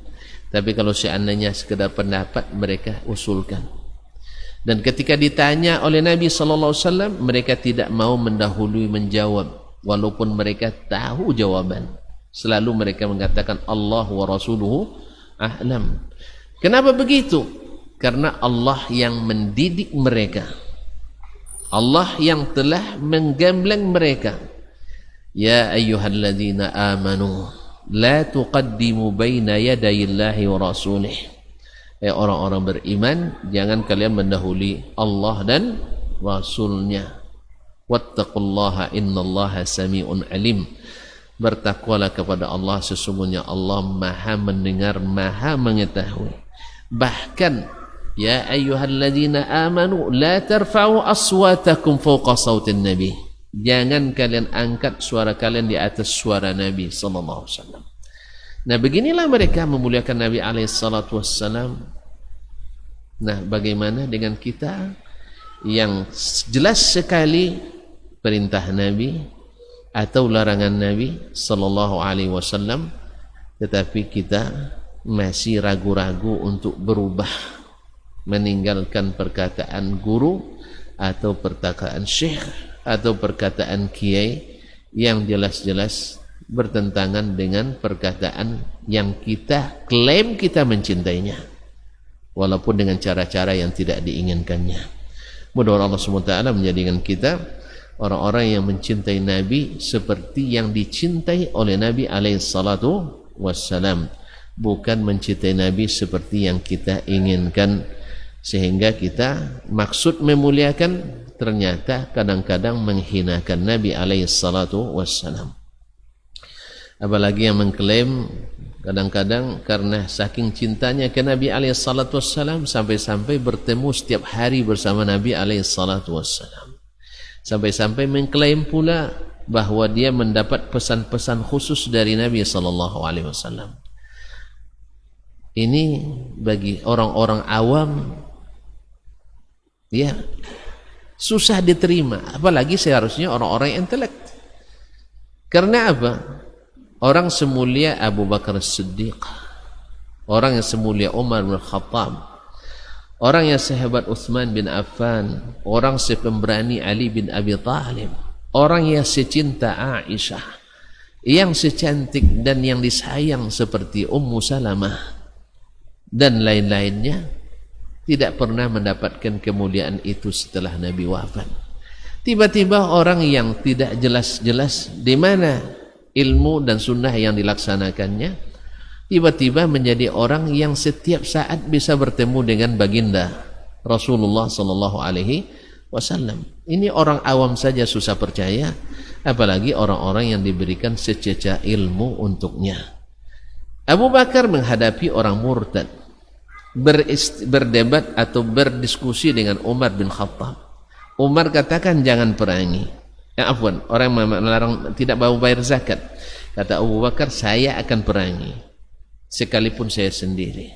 Tapi kalau seandainya sekedar pendapat, mereka usulkan. Dan ketika ditanya oleh Nabi SAW, mereka tidak mau mendahului menjawab, walaupun mereka tahu jawaban. Selalu mereka mengatakan Allah wa rasuluhu a'lam. Kenapa begitu? Karena Allah yang mendidik mereka, Allah yang telah menggembleng mereka. Ya ayyuhalladzina amanu la tuqaddimu baina yadayillahi wa rasulih. Orang-orang beriman, jangan kalian mendahului Allah dan Rasulnya. Wattaqullaha innallaha sami'un alim. Bertakwalah kepada Allah, sesungguhnya Allah maha mendengar, maha mengetahui. Bahkan ya ayyuhalladzina amanu la tarfa'u aswatakum fawqa sautin nabi. Jangan kalian angkat suara kalian di atas suara Nabi sallallahu alaihi wasallam. Nah, beginilah mereka memuliakan Nabi alaihi salatu wassalam. Nah, bagaimana dengan kita yang jelas sekali perintah Nabi atau larangan Nabi sallallahu alaihi wasallam, tetapi kita masih ragu-ragu untuk berubah, meninggalkan perkataan guru atau perkataan syekh atau perkataan kiai yang jelas-jelas bertentangan dengan perkataan yang kita klaim kita mencintainya, walaupun dengan cara-cara yang tidak diinginkannya. Mudah-mudahan Allah SWT menjadikan kita orang-orang yang mencintai Nabi seperti yang dicintai oleh Nabi alaihi salatu wassalam, bukan mencintai Nabi seperti yang kita inginkan, sehingga kita maksud memuliakan ternyata kadang-kadang menghinakan Nabi alaihi salatu wassalam. Apalagi yang mengklaim kadang-kadang karena saking cintanya ke Nabi alaihi salatu wassalam sampai-sampai bertemu setiap hari bersama Nabi alaihi salatu wassalam. Sampai-sampai mengklaim pula bahwa dia mendapat pesan-pesan khusus dari Nabi sallallahu alaihi wasallam. Ini bagi orang-orang awam ya susah diterima, apalagi seharusnya orang-orang intelek. Karena apa? Orang semulia Abu Bakar As-Siddiq, orang yang semulia Umar bin Khattab, orang yang sehebat Uthman bin Affan, orang sepemberani Ali bin Abi Thalib, orang yang secinta Aisyah, yang secantik dan yang disayang seperti Ummu Salamah dan lain-lainnya, tidak pernah mendapatkan kemuliaan itu setelah Nabi wafat. Tiba-tiba orang yang tidak jelas-jelas di mana ilmu dan sunnah yang dilaksanakannya, tiba-tiba menjadi orang yang setiap saat bisa bertemu dengan baginda Rasulullah sallallahu alaihi wasallam. Ini orang awam saja susah percaya, apalagi orang-orang yang diberikan secerca ilmu untuknya. Abu Bakar menghadapi orang murtad, berdebat atau berdiskusi dengan Umar bin Khattab. Umar katakan jangan perangi. Orang melarang tidak mau bayar zakat. Kata Abu Bakar, saya akan perangi sekalipun saya sendiri.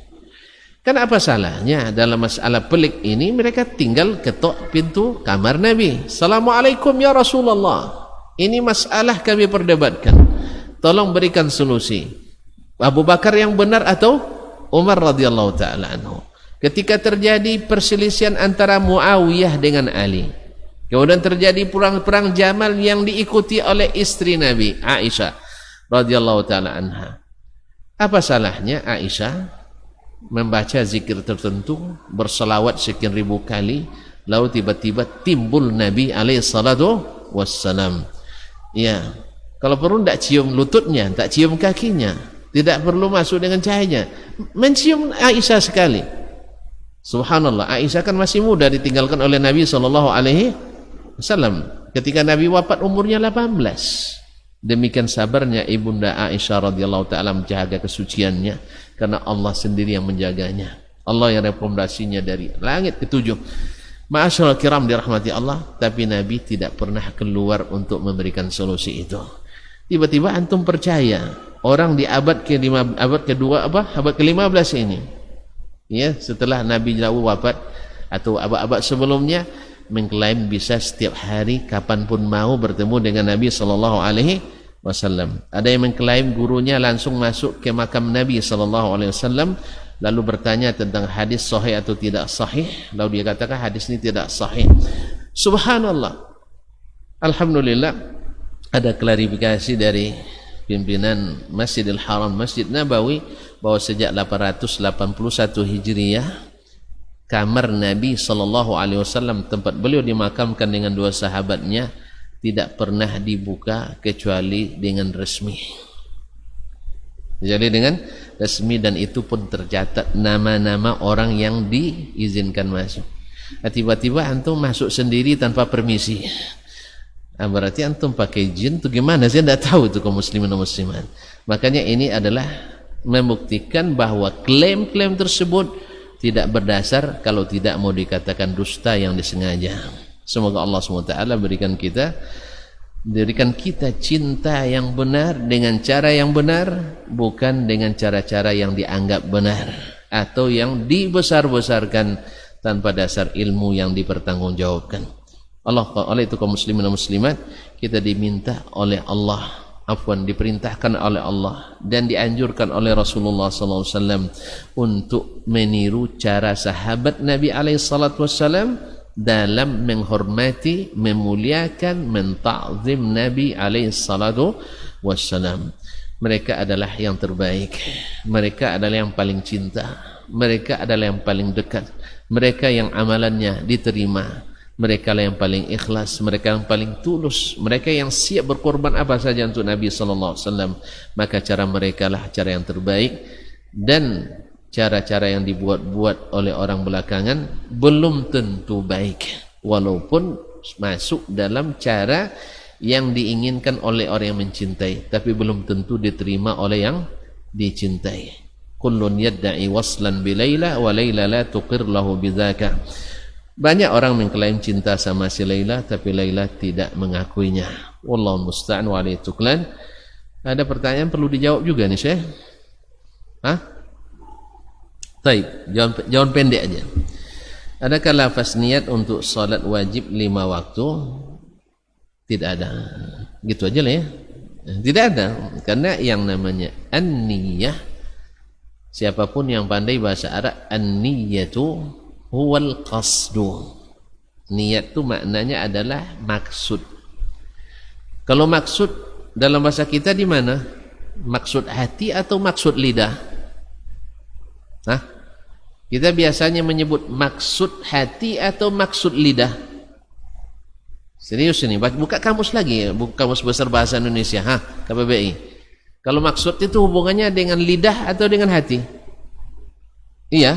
Kan apa salahnya dalam masalah pelik ini? Mereka tinggal ketok pintu kamar Nabi. Assalamualaikum ya Rasulullah, ini masalah kami perdebatkan, tolong berikan solusi. Abu Bakar yang benar atau Umar radhiyallahu ta'ala anhu? Ketika terjadi perselisihan antara Muawiyah dengan Ali, kemudian terjadi perang Jamal yang diikuti oleh istri Nabi Aisyah radhiyallahu taala anha. Apa salahnya Aisyah membaca zikir tertentu, berselawat sekian ribu kali, lalu tiba-tiba timbul Nabi alaihi salatu wassalam. Ya, kalau perlu tidak cium lututnya, tak cium kakinya, tidak perlu masuk dengan cahayanya, mencium Aisyah sekali. Subhanallah, Aisyah kan masih muda, ditinggalkan oleh Nabi sallallahu alaihi wasallam ketika Nabi wafat umurnya 18. Demikian sabarnya ibunda Aisyah radhiyallahu taala menjaga kesuciannya, karena Allah sendiri yang menjaganya. Allah yang rekomendasinya dari langit ketujuh. Ma'asyiral kiram dirahmati Allah, tapi Nabi tidak pernah keluar untuk memberikan solusi itu. Tiba-tiba antum percaya orang di abad ke-15 ini, ya, setelah Nabi jauh wafat atau abad-abad sebelumnya, mengklaim bisa setiap hari kapanpun mau bertemu dengan Nabi sallallahu alaihi wasallam. Ada yang mengklaim gurunya langsung masuk ke makam Nabi sallallahu alaihi wasallam lalu bertanya tentang hadis sahih atau tidak sahih, lalu dia katakan hadis ini tidak sahih. Subhanallah. Alhamdulillah ada klarifikasi dari pimpinan Masjidil Haram, Masjid Nabawi, bahwa sejak 881 Hijriah kamar Nabi sallallahu alaihi wasallam, tempat beliau dimakamkan dengan dua sahabatnya, tidak pernah dibuka kecuali dengan resmi. Jadi dengan resmi, dan itu pun tercatat nama-nama orang yang diizinkan masuk. Tiba-tiba antum masuk sendiri tanpa permisi. Berarti antum pakai jin itu gimana? Saya tidak tahu itu kaum muslimin dan muslimat. Makanya ini adalah membuktikan bahwa klaim-klaim tersebut tidak berdasar kalau tidak mau dikatakan dusta yang disengaja. Semoga Allah SWT berikan kita cinta yang benar dengan cara yang benar, bukan dengan cara-cara yang dianggap benar atau yang dibesar-besarkan tanpa dasar ilmu yang dipertanggungjawabkan. Oleh itu kaum muslimin dan muslimat, kita diminta oleh Allah, diperintahkan oleh Allah dan dianjurkan oleh Rasulullah SAW untuk meniru cara sahabat Nabi SAW dalam menghormati, memuliakan, menta'zim Nabi SAW. Mereka adalah yang terbaik, mereka adalah yang paling cinta, mereka adalah yang paling dekat, mereka yang amalannya diterima, mereka lah yang paling ikhlas, mereka yang paling tulus, mereka yang siap berkorban apa saja untuk Nabi SAW. Maka cara mereka lah cara yang terbaik, dan cara-cara yang dibuat-buat oleh orang belakangan belum tentu baik, walaupun masuk dalam cara yang diinginkan oleh orang yang mencintai, tapi belum tentu diterima oleh yang dicintai. Kullun yadda'i waslan bi Laila wa Laila la tuqir lahu bidzaka. Banyak orang mengklaim cinta sama si Laila, tapi Laila tidak mengakuinya. Wallahu musta'an wa alaihi tuklan. Ada pertanyaan perlu dijawab juga nih, Syekh? Baik, jawaban pendek aja. Adakah lafaz niat untuk salat wajib 5 waktu? Tidak ada. Gitu aja lah ya. Tidak ada, karena yang namanya an-niyah, siapapun yang pandai bahasa Arab, an-niyatu huwal qasdu. Niat itu maknanya adalah maksud. Kalau maksud dalam bahasa kita di mana? Maksud hati atau maksud lidah? Kita biasanya menyebut maksud hati atau maksud lidah. Serius ini, buka kamus lagi, buka kamus besar bahasa Indonesia, KBBI. Kalau maksud itu hubungannya dengan lidah atau dengan hati? Iya,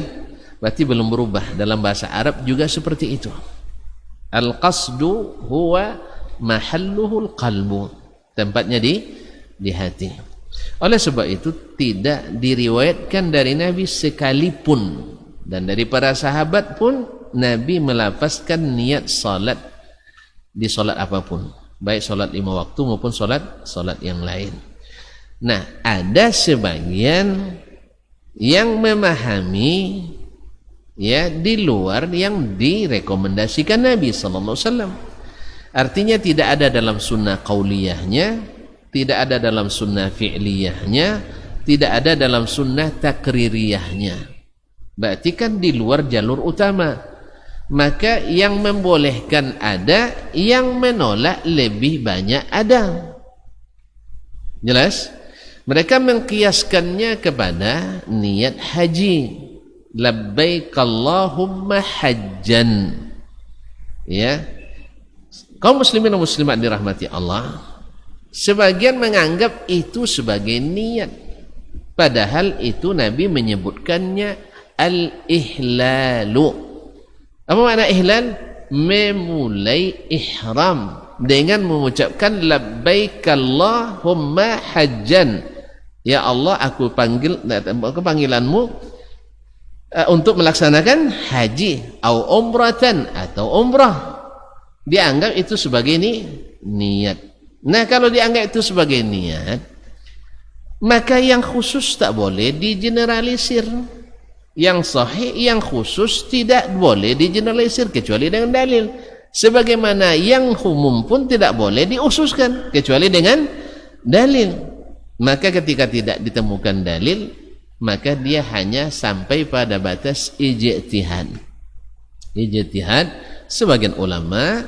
berarti belum berubah. Dalam bahasa Arab juga seperti itu. Al-qasdu huwa mahalluhul qalbu. Tempatnya di hati. Oleh sebab itu tidak diriwayatkan dari Nabi sekalipun, dan dari para sahabat pun Nabi melafazkan niat salat di salat apapun, baik salat 5 waktu maupun salat yang lain. Nah, ada sebagian yang memahami ya di luar yang direkomendasikan Nabi sallallahu alaihi wasallam. Artinya tidak ada dalam sunnah qauliyahnya, tidak ada dalam sunnah fi'liyahnya, tidak ada dalam sunnah takririyahnya. Berarti kan di luar jalur utama. Maka yang membolehkan ada, yang menolak lebih banyak ada. Jelas? Mereka mengkiaskannya kepada niat haji. Labbaik Allahumma hajjan. Ya. Kaum muslimin dan muslimat dirahmati Allah, sebagian menganggap itu sebagai niat, padahal itu Nabi menyebutkannya al-ihlalu. Apa makna ihlal? Memulai ihram dengan mengucapkan labbaik Allahumma hajjan. Ya Allah, aku panggil panggilanmu untuk melaksanakan haji atau umratan atau umrah. Dianggap itu sebagai niat. Nah, kalau dianggap itu sebagai niat, maka yang khusus tak boleh digeneralisir. Yang sahih, yang khusus tidak boleh digeneralisir kecuali dengan dalil. Sebagaimana yang umum pun tidak boleh diususkan kecuali dengan dalil. Maka ketika tidak ditemukan dalil, maka dia hanya sampai pada batas ijtihad. Ijtihad sebagian ulama,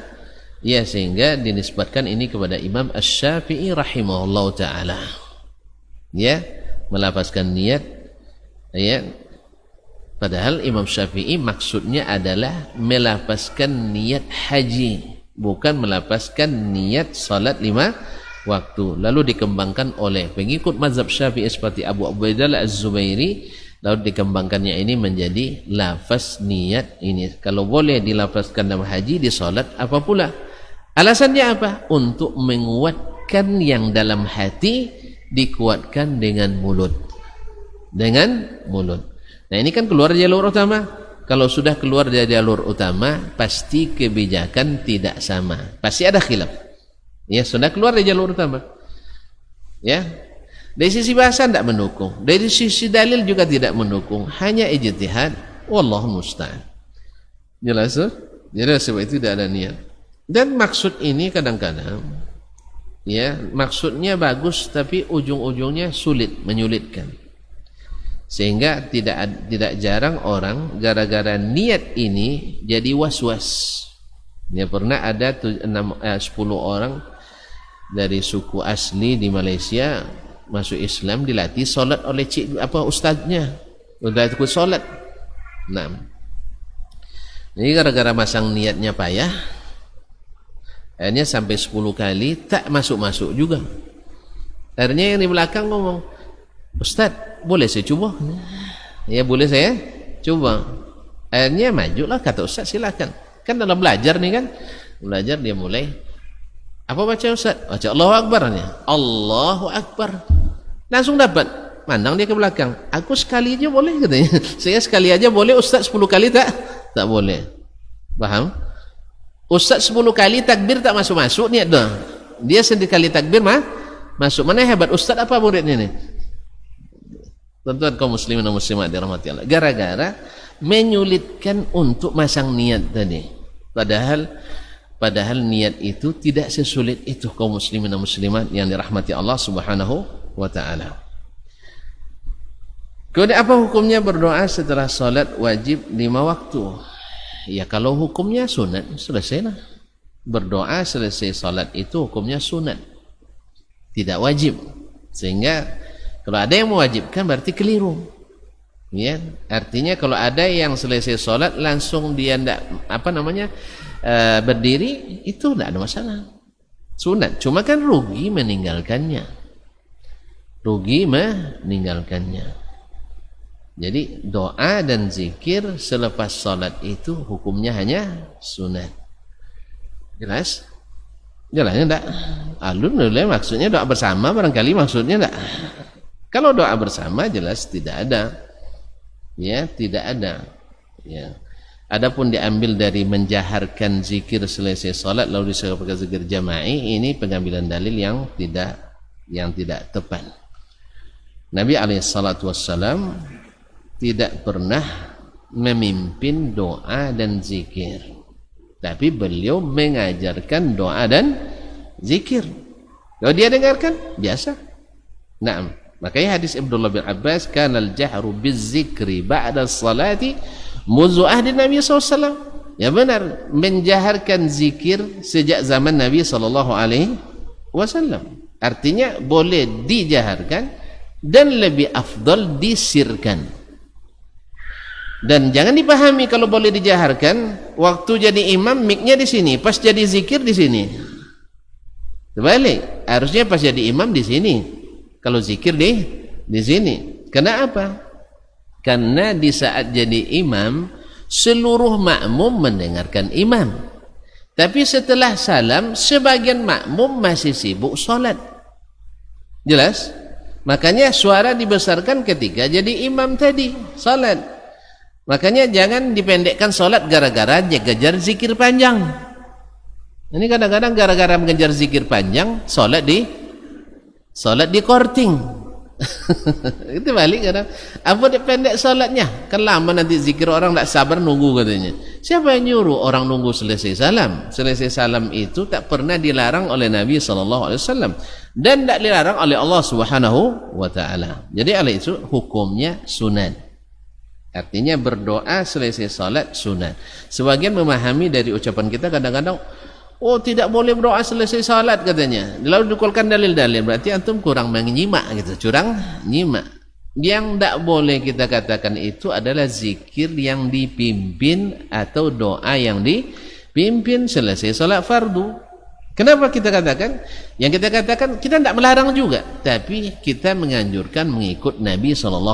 ya, sehingga dinisbatkan ini kepada Imam Asy-Syafi'i rahimahullah ta'ala, ya, melafazkan niat, ya. Padahal Imam Syafi'i maksudnya adalah melafazkan niat haji, bukan melafazkan niat salat 5 waktu. Lalu dikembangkan oleh pengikut mazhab Syafi'i seperti Abu Ubaidah Az-Zubairi, lalu dikembangkannya ini menjadi lafaz niat ini. Kalau boleh dilafazkan dalam haji, di salat apa pula? Alasannya apa? Untuk menguatkan yang dalam hati, dikuatkan dengan mulut. Dengan mulut. Nah, ini kan keluar dari jalur utama. Kalau sudah keluar dari jalur utama, pasti kebijakan tidak sama. Pasti ada khilaf. Ya, sudah keluar dari jalur utama. Ya. Dari sisi bahasa tidak mendukung. Dari sisi dalil juga tidak mendukung. Hanya ijtihad. Wallahu musta'an. Jelas? Jadi sebab itu tidak ada niat. Dan maksud ini kadang-kadang, ya, maksudnya bagus tapi ujung-ujungnya sulit, menyulitkan. Sehingga tidak jarang orang gara-gara niat ini jadi was-was. Ya, pernah ada 10 orang dari suku asli di Malaysia masuk Islam, dilatih solat oleh ustaznya. Udah ikut solat. Nah, ini gara-gara masang niatnya payah, akhirnya sampai 10 kali tak masuk-masuk juga. Akhirnya yang di belakang ngomong, "Ustaz, boleh saya coba?" "Ya, boleh saya coba." Akhirnya majulah, kata Ustaz, silakan. Kan dalam belajar nih kan, belajar dia mulai, apa baca Ustaz? Baca Allahu Akbar. Allahu Akbar. Langsung dapat. Mandang dia ke belakang. "Aku sekali aja boleh," katanya. "Saya sekali aja boleh, Ustaz 10 kali tak boleh." Paham? Ustaz 10 kali takbir tak masuk-masuk niat dah. Dia sendiri kali takbir masuk. Mana hebat Ustaz apa muridnya nih? Tentuan kaum muslimin dan muslimat dirahmati Allah, gara-gara menyulitkan untuk masang niat tadi. Padahal niat itu tidak sesulit itu, kaum muslimin dan muslimat yang dirahmati Allah Subhanahu wa taala. Kemudian apa hukumnya berdoa setelah salat wajib 5 waktu? Ya, kalau hukumnya sunat, selesailah. Berdoa selesai salat itu hukumnya sunat, tidak wajib. Sehingga kalau ada yang mewajibkan berarti keliru. Ya, artinya kalau ada yang selesai sholat langsung dia berdiri, itu tidak ada masalah. Sunat, cuma kan rugi meninggalkannya. Jadi doa dan zikir selepas sholat itu hukumnya hanya sunat. Jelas? Jelasnya enggak? Alhamdulillah, maksudnya doa bersama barangkali maksudnya enggak? Kalau doa bersama jelas tidak ada. Ya, tidak ada. Ya. Adapun diambil dari menjaharkan zikir selesai salat lalu disebutkan zikir jama'i, ini pengambilan dalil yang tidak tepat. Nabi alaihissalatu wassalam tidak pernah memimpin doa dan zikir, tapi beliau mengajarkan doa dan zikir. Kalau dia dengarkan biasa. Naam. Makanya hadis Abdullah bin Abbas, kanal jahru bizzikri ba'da salati muzu ahdi Nabi SAW. Ya benar, menjaharkan zikir sejak zaman Nabi SAW. Artinya boleh dijaharkan dan lebih afdal disirkan. Dan jangan dipahami kalau boleh dijaharkan, waktu jadi imam miknya di sini, pas jadi zikir di sini. Terbalik, harusnya pas jadi imam di sini. Kalau zikir di sini. Kenapa? Karena di saat jadi imam seluruh makmum mendengarkan imam. Tapi setelah salam sebagian makmum masih sibuk salat. Jelas? Makanya suara dibesarkan ketika jadi imam tadi salat. Makanya jangan dipendekkan solat gara-gara ngejar zikir panjang. Ini kadang-kadang gara-gara mengejar zikir panjang, solat di korting. Itu balik kadang. Apa dipendek solatnya? Kan lama nanti zikir, orang tak sabar nunggu katanya. Siapa yang nyuruh orang nunggu selesai salam? Selesai salam itu tak pernah dilarang oleh Nabi SAW dan tak dilarang oleh Allah Subhanahu wa taala. Jadi oleh itu hukumnya sunat. Artinya berdoa selesai salat sunat. Sebagian memahami dari ucapan kita kadang-kadang, oh tidak boleh berdoa selesai salat katanya. Lalu dikumpulkan dalil-dalil, berarti antum kurang menyimak gitu, curang nyimak. Yang tidak boleh kita katakan itu adalah zikir yang dipimpin atau doa yang dipimpin selesai salat fardu. Kenapa kita katakan? Yang kita katakan kita tidak melarang juga, tapi kita menganjurkan mengikut Nabi SAW.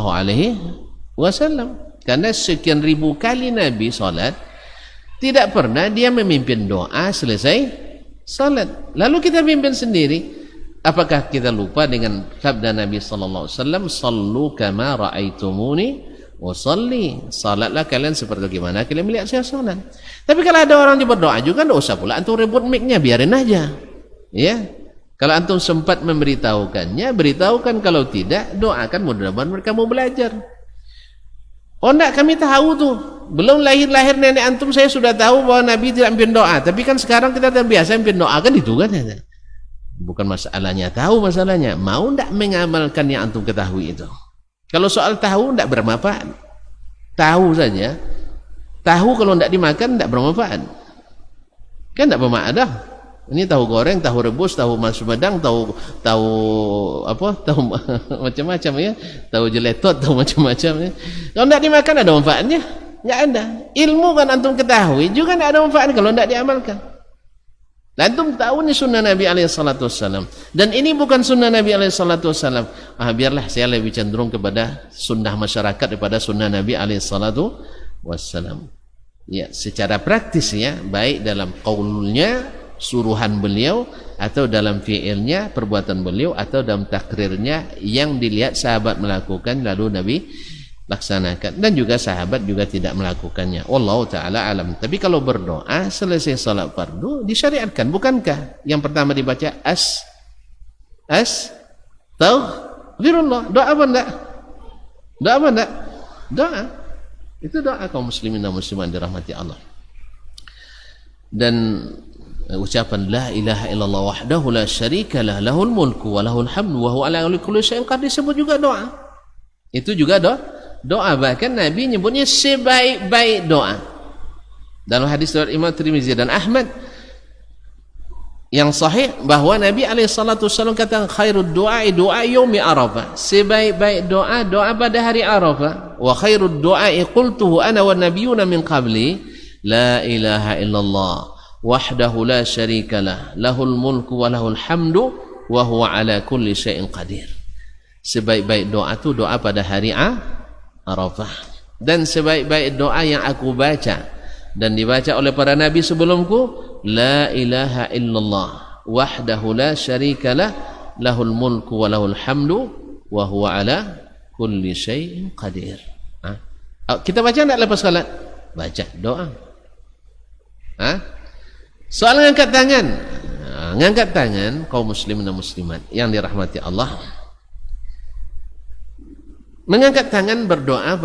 Karena sekian ribu kali Nabi salat, tidak pernah dia memimpin doa selesai salat. Lalu kita pimpin sendiri. Apakah kita lupa dengan sabda Nabi sallallahu alaihi wasallam, "Shallu kama ra'aitumuni usalli." Salatlah kalian seperti bagaimana kalian melihat saya salat. Tapi kalau ada orang yang berdoa juga, enggak usah pula antum rebut mic-nya, biarin aja. Ya. Kalau antum sempat memberitahukannya, beritahukan. Kalau tidak, doakan, mudah-mudahan mereka mau belajar. Oh enggak, kami tahu tuh. Belum lahir-lahir nenek antum saya sudah tahu bahwa Nabi tidak mimpin doa. Tapi kan sekarang kita terbiasa mimpin doa, kan itu kan. Bukan masalahnya tahu, masalahnya mau enggak mengamalkan yang antum ketahui itu. Kalau soal tahu enggak bermanfaat. Tahu saja. Tahu kalau enggak dimakan enggak bermanfaat. Kan enggak bermanfaat dah. Ini tahu goreng, tahu rebus, tahu Sumedang, tahu macam-macam ya, tahu jeletot, tahu macam-macam ya. Kalau tidak dimakan ada manfaatnya? Tidak ada. Ilmu kan antum ketahui juga tidak ada manfaat kalau tidak diamalkan. Dan antum tahu ini sunnah Nabi SAW, dan ini bukan sunnah Nabi SAW. Biarlah saya lebih cenderung kepada sunnah masyarakat daripada sunnah Nabi SAW. Ya, secara praktis ya, baik dalam qaulnya, suruhan beliau, atau dalam fi'ilnya, perbuatan beliau, atau dalam takrirnya yang dilihat sahabat melakukan lalu Nabi laksanakan, dan juga sahabat juga tidak melakukannya. Wallahu ta'ala alam. Tapi kalau berdoa selesai salat fardu disyariatkan, bukankah yang pertama dibaca astaghfirullah? Doa apa enggak? Doa apa enggak? Doa. Itu doa kaum muslimin dan muslimat dirahmati Allah. Dan ucapan la ilaha illallah wahdahu la syarikalah lahul mulku wa lahul hamdu wa huwa ala kulli syai'in qadir disebut juga doa. Itu juga doa. Bahkan Nabi nyebutnya sebaik-baik doa. Dalam hadis riwayat Imam Tirmizi dan Ahmad yang sahih bahwa Nabi SAW kata khairud du'a yaumi Arafah. Sebaik-baik doa pada hari Arafah. Wa khairud du'a qultuhu ana wan nabiyyuna min qabli la ilaha illallah wahdahu la syarikalah lahul mulku wa lahul hamdu wa huwa ala kulli syai'in qadir. Sebaik-baik doa itu doa pada hari Arafah. Dan sebaik-baik doa yang aku baca dan dibaca oleh para nabi sebelumku, la ilaha illallah wahdahu la syarikalah lahul mulku wa lahul hamdu wa huwa ala kulli syai'in qadir. Kita baca enggak lepas salat? Baca doa. Soal ngangkat tangan. Ngangkat tangan kaum muslimin dan muslimat yang dirahmati Allah. Mengangkat tangan berdoa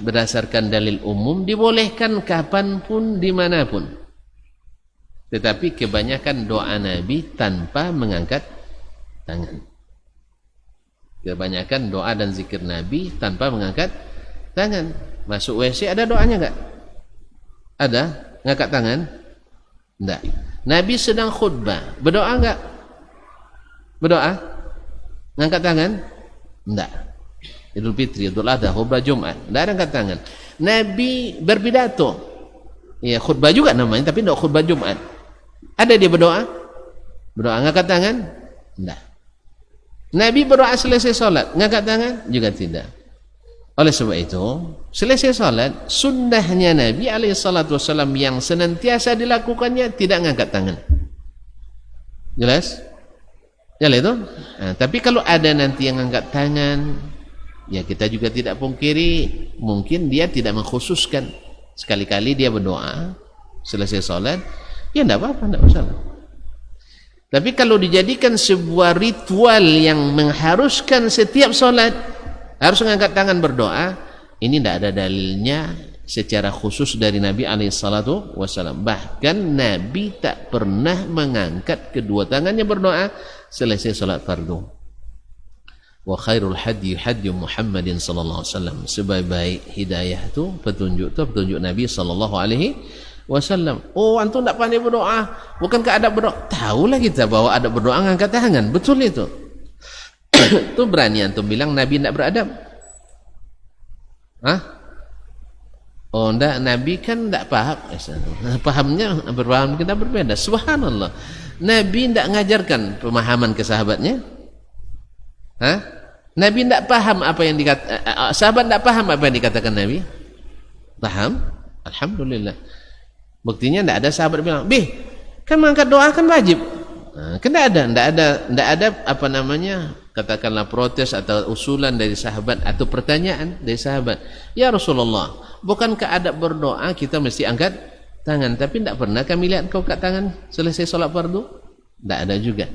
berdasarkan dalil umum dibolehkan kapanpun dimanapun. Tetapi kebanyakan doa Nabi tanpa mengangkat tangan. Kebanyakan doa dan zikir Nabi tanpa mengangkat tangan. Masuk WC ada doanya enggak? Ada? Ngangkat tangan? Enggak. Nabi sedang khutbah, berdoa enggak? Berdoa? Ngangkat tangan? Enggak. Idul Fitri, Idul Adha, khutbah Jumat, enggak ada angkat tangan. Nabi berpidato, ya khutbah juga namanya, tapi enggak khutbah Jumat. Ada dia berdoa? Berdoa ngangkat tangan? Enggak. Nabi berdoa selesai salat, ngangkat tangan? Juga tidak. Oleh sebab itu, selesai salat, sunnahnya Nabi SAW yang senantiasa dilakukannya tidak ngangkat tangan. Jelas? Jelas itu? Tapi kalau ada nanti yang ngangkat tangan, Ya kita juga tidak pungkiri mungkin dia tidak mengkhususkan, sekali-kali dia berdoa selesai sholat, ya tidak apa-apa, tidak masalah. Tapi kalau dijadikan sebuah ritual yang mengharuskan setiap sholat harus mengangkat tangan berdoa, ini tidak ada dalilnya secara khusus dari Nabi alaihissalatu wassalam. Bahkan Nabi tak pernah mengangkat kedua tangannya berdoa selesai sholat fardu. Wa khairul hadi hadi Muhammadin sallallahu alaihi wasallam. Sebaik-baik hidayah itu petunjuk Nabi sallallahu alaihi wasallam. Oh, antum tak pandai berdoa, bukankah adab berdoa? Tahulah kita bahwa adab berdoa angkat tangan, betul itu. Itu berani antum bilang Nabi tidak beradab? Hah? Oh, enggak, Nabi kan tidak paham. Pahamnya berpaham kita berbeda. Subhanallah. Nabi tidak mengajarkan pemahaman ke sahabatnya. Hah? Nabi tidak paham apa yang dikatakan, sahabat tidak paham apa yang dikatakan Nabi. Paham? Alhamdulillah. Buktinya tidak ada sahabat bilang, "Bih, kan mengangkat doa kan wajib." Nah, kan tidak ada apa namanya, katakanlah protes atau usulan dari sahabat atau pertanyaan dari sahabat. Ya Rasulullah, bukankah adab berdoa kita mesti angkat tangan? Tapi tidak pernah kami lihat kau angkat tangan selesai sholat fardu. Tidak ada juga.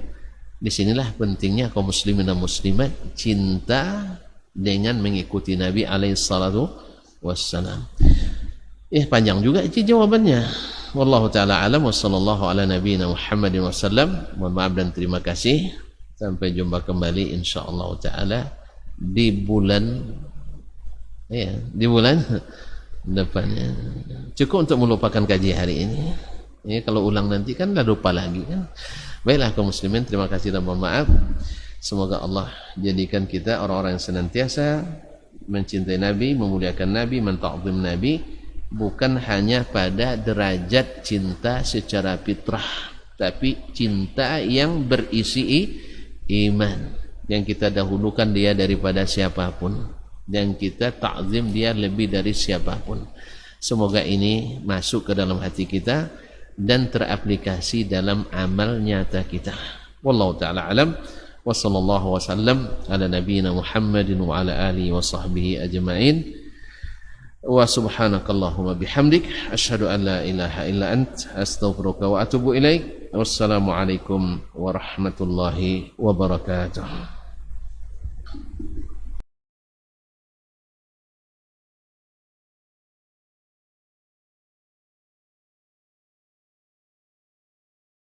Disinilah pentingnya kaum muslimin dan muslimat cinta dengan mengikuti Nabi alaihissalatu wassalam. Panjang juga itu jawabannya. Wallahu ta'ala alam wa sallallahu ala nabiyina Muhammadin wasallam. Mohon maaf dan terima kasih. Sampai jumpa kembali insyaallah ta'ala di bulan depannya. Cukup untuk melupakan kaji hari ini. Kalau ulang nanti kan dah lupa lagi kan. Baiklah kaum muslimin, terima kasih dan mohon maaf. Semoga Allah jadikan kita orang-orang yang senantiasa mencintai Nabi, memuliakan Nabi, menta'zim Nabi, bukan hanya pada derajat cinta secara fitrah, tapi cinta yang berisi iman, yang kita dahulukan dia daripada siapapun, dan kita ta'zim dia lebih dari siapapun. Semoga ini masuk ke dalam hati kita dan teraplikasi dalam amal nyata kita. Wallahu ta'ala alam wa sallallahu wasallam ala nabiyyina Muhammadin wa ala alihi wa sahbihi ajma'in. Wa subhanakallahumma bihamdik asyhadu an la ilaha illa ant astaghfiruka wa atubu ilaik. Wassalamu alaikum warahmatullahi wabarakatuh.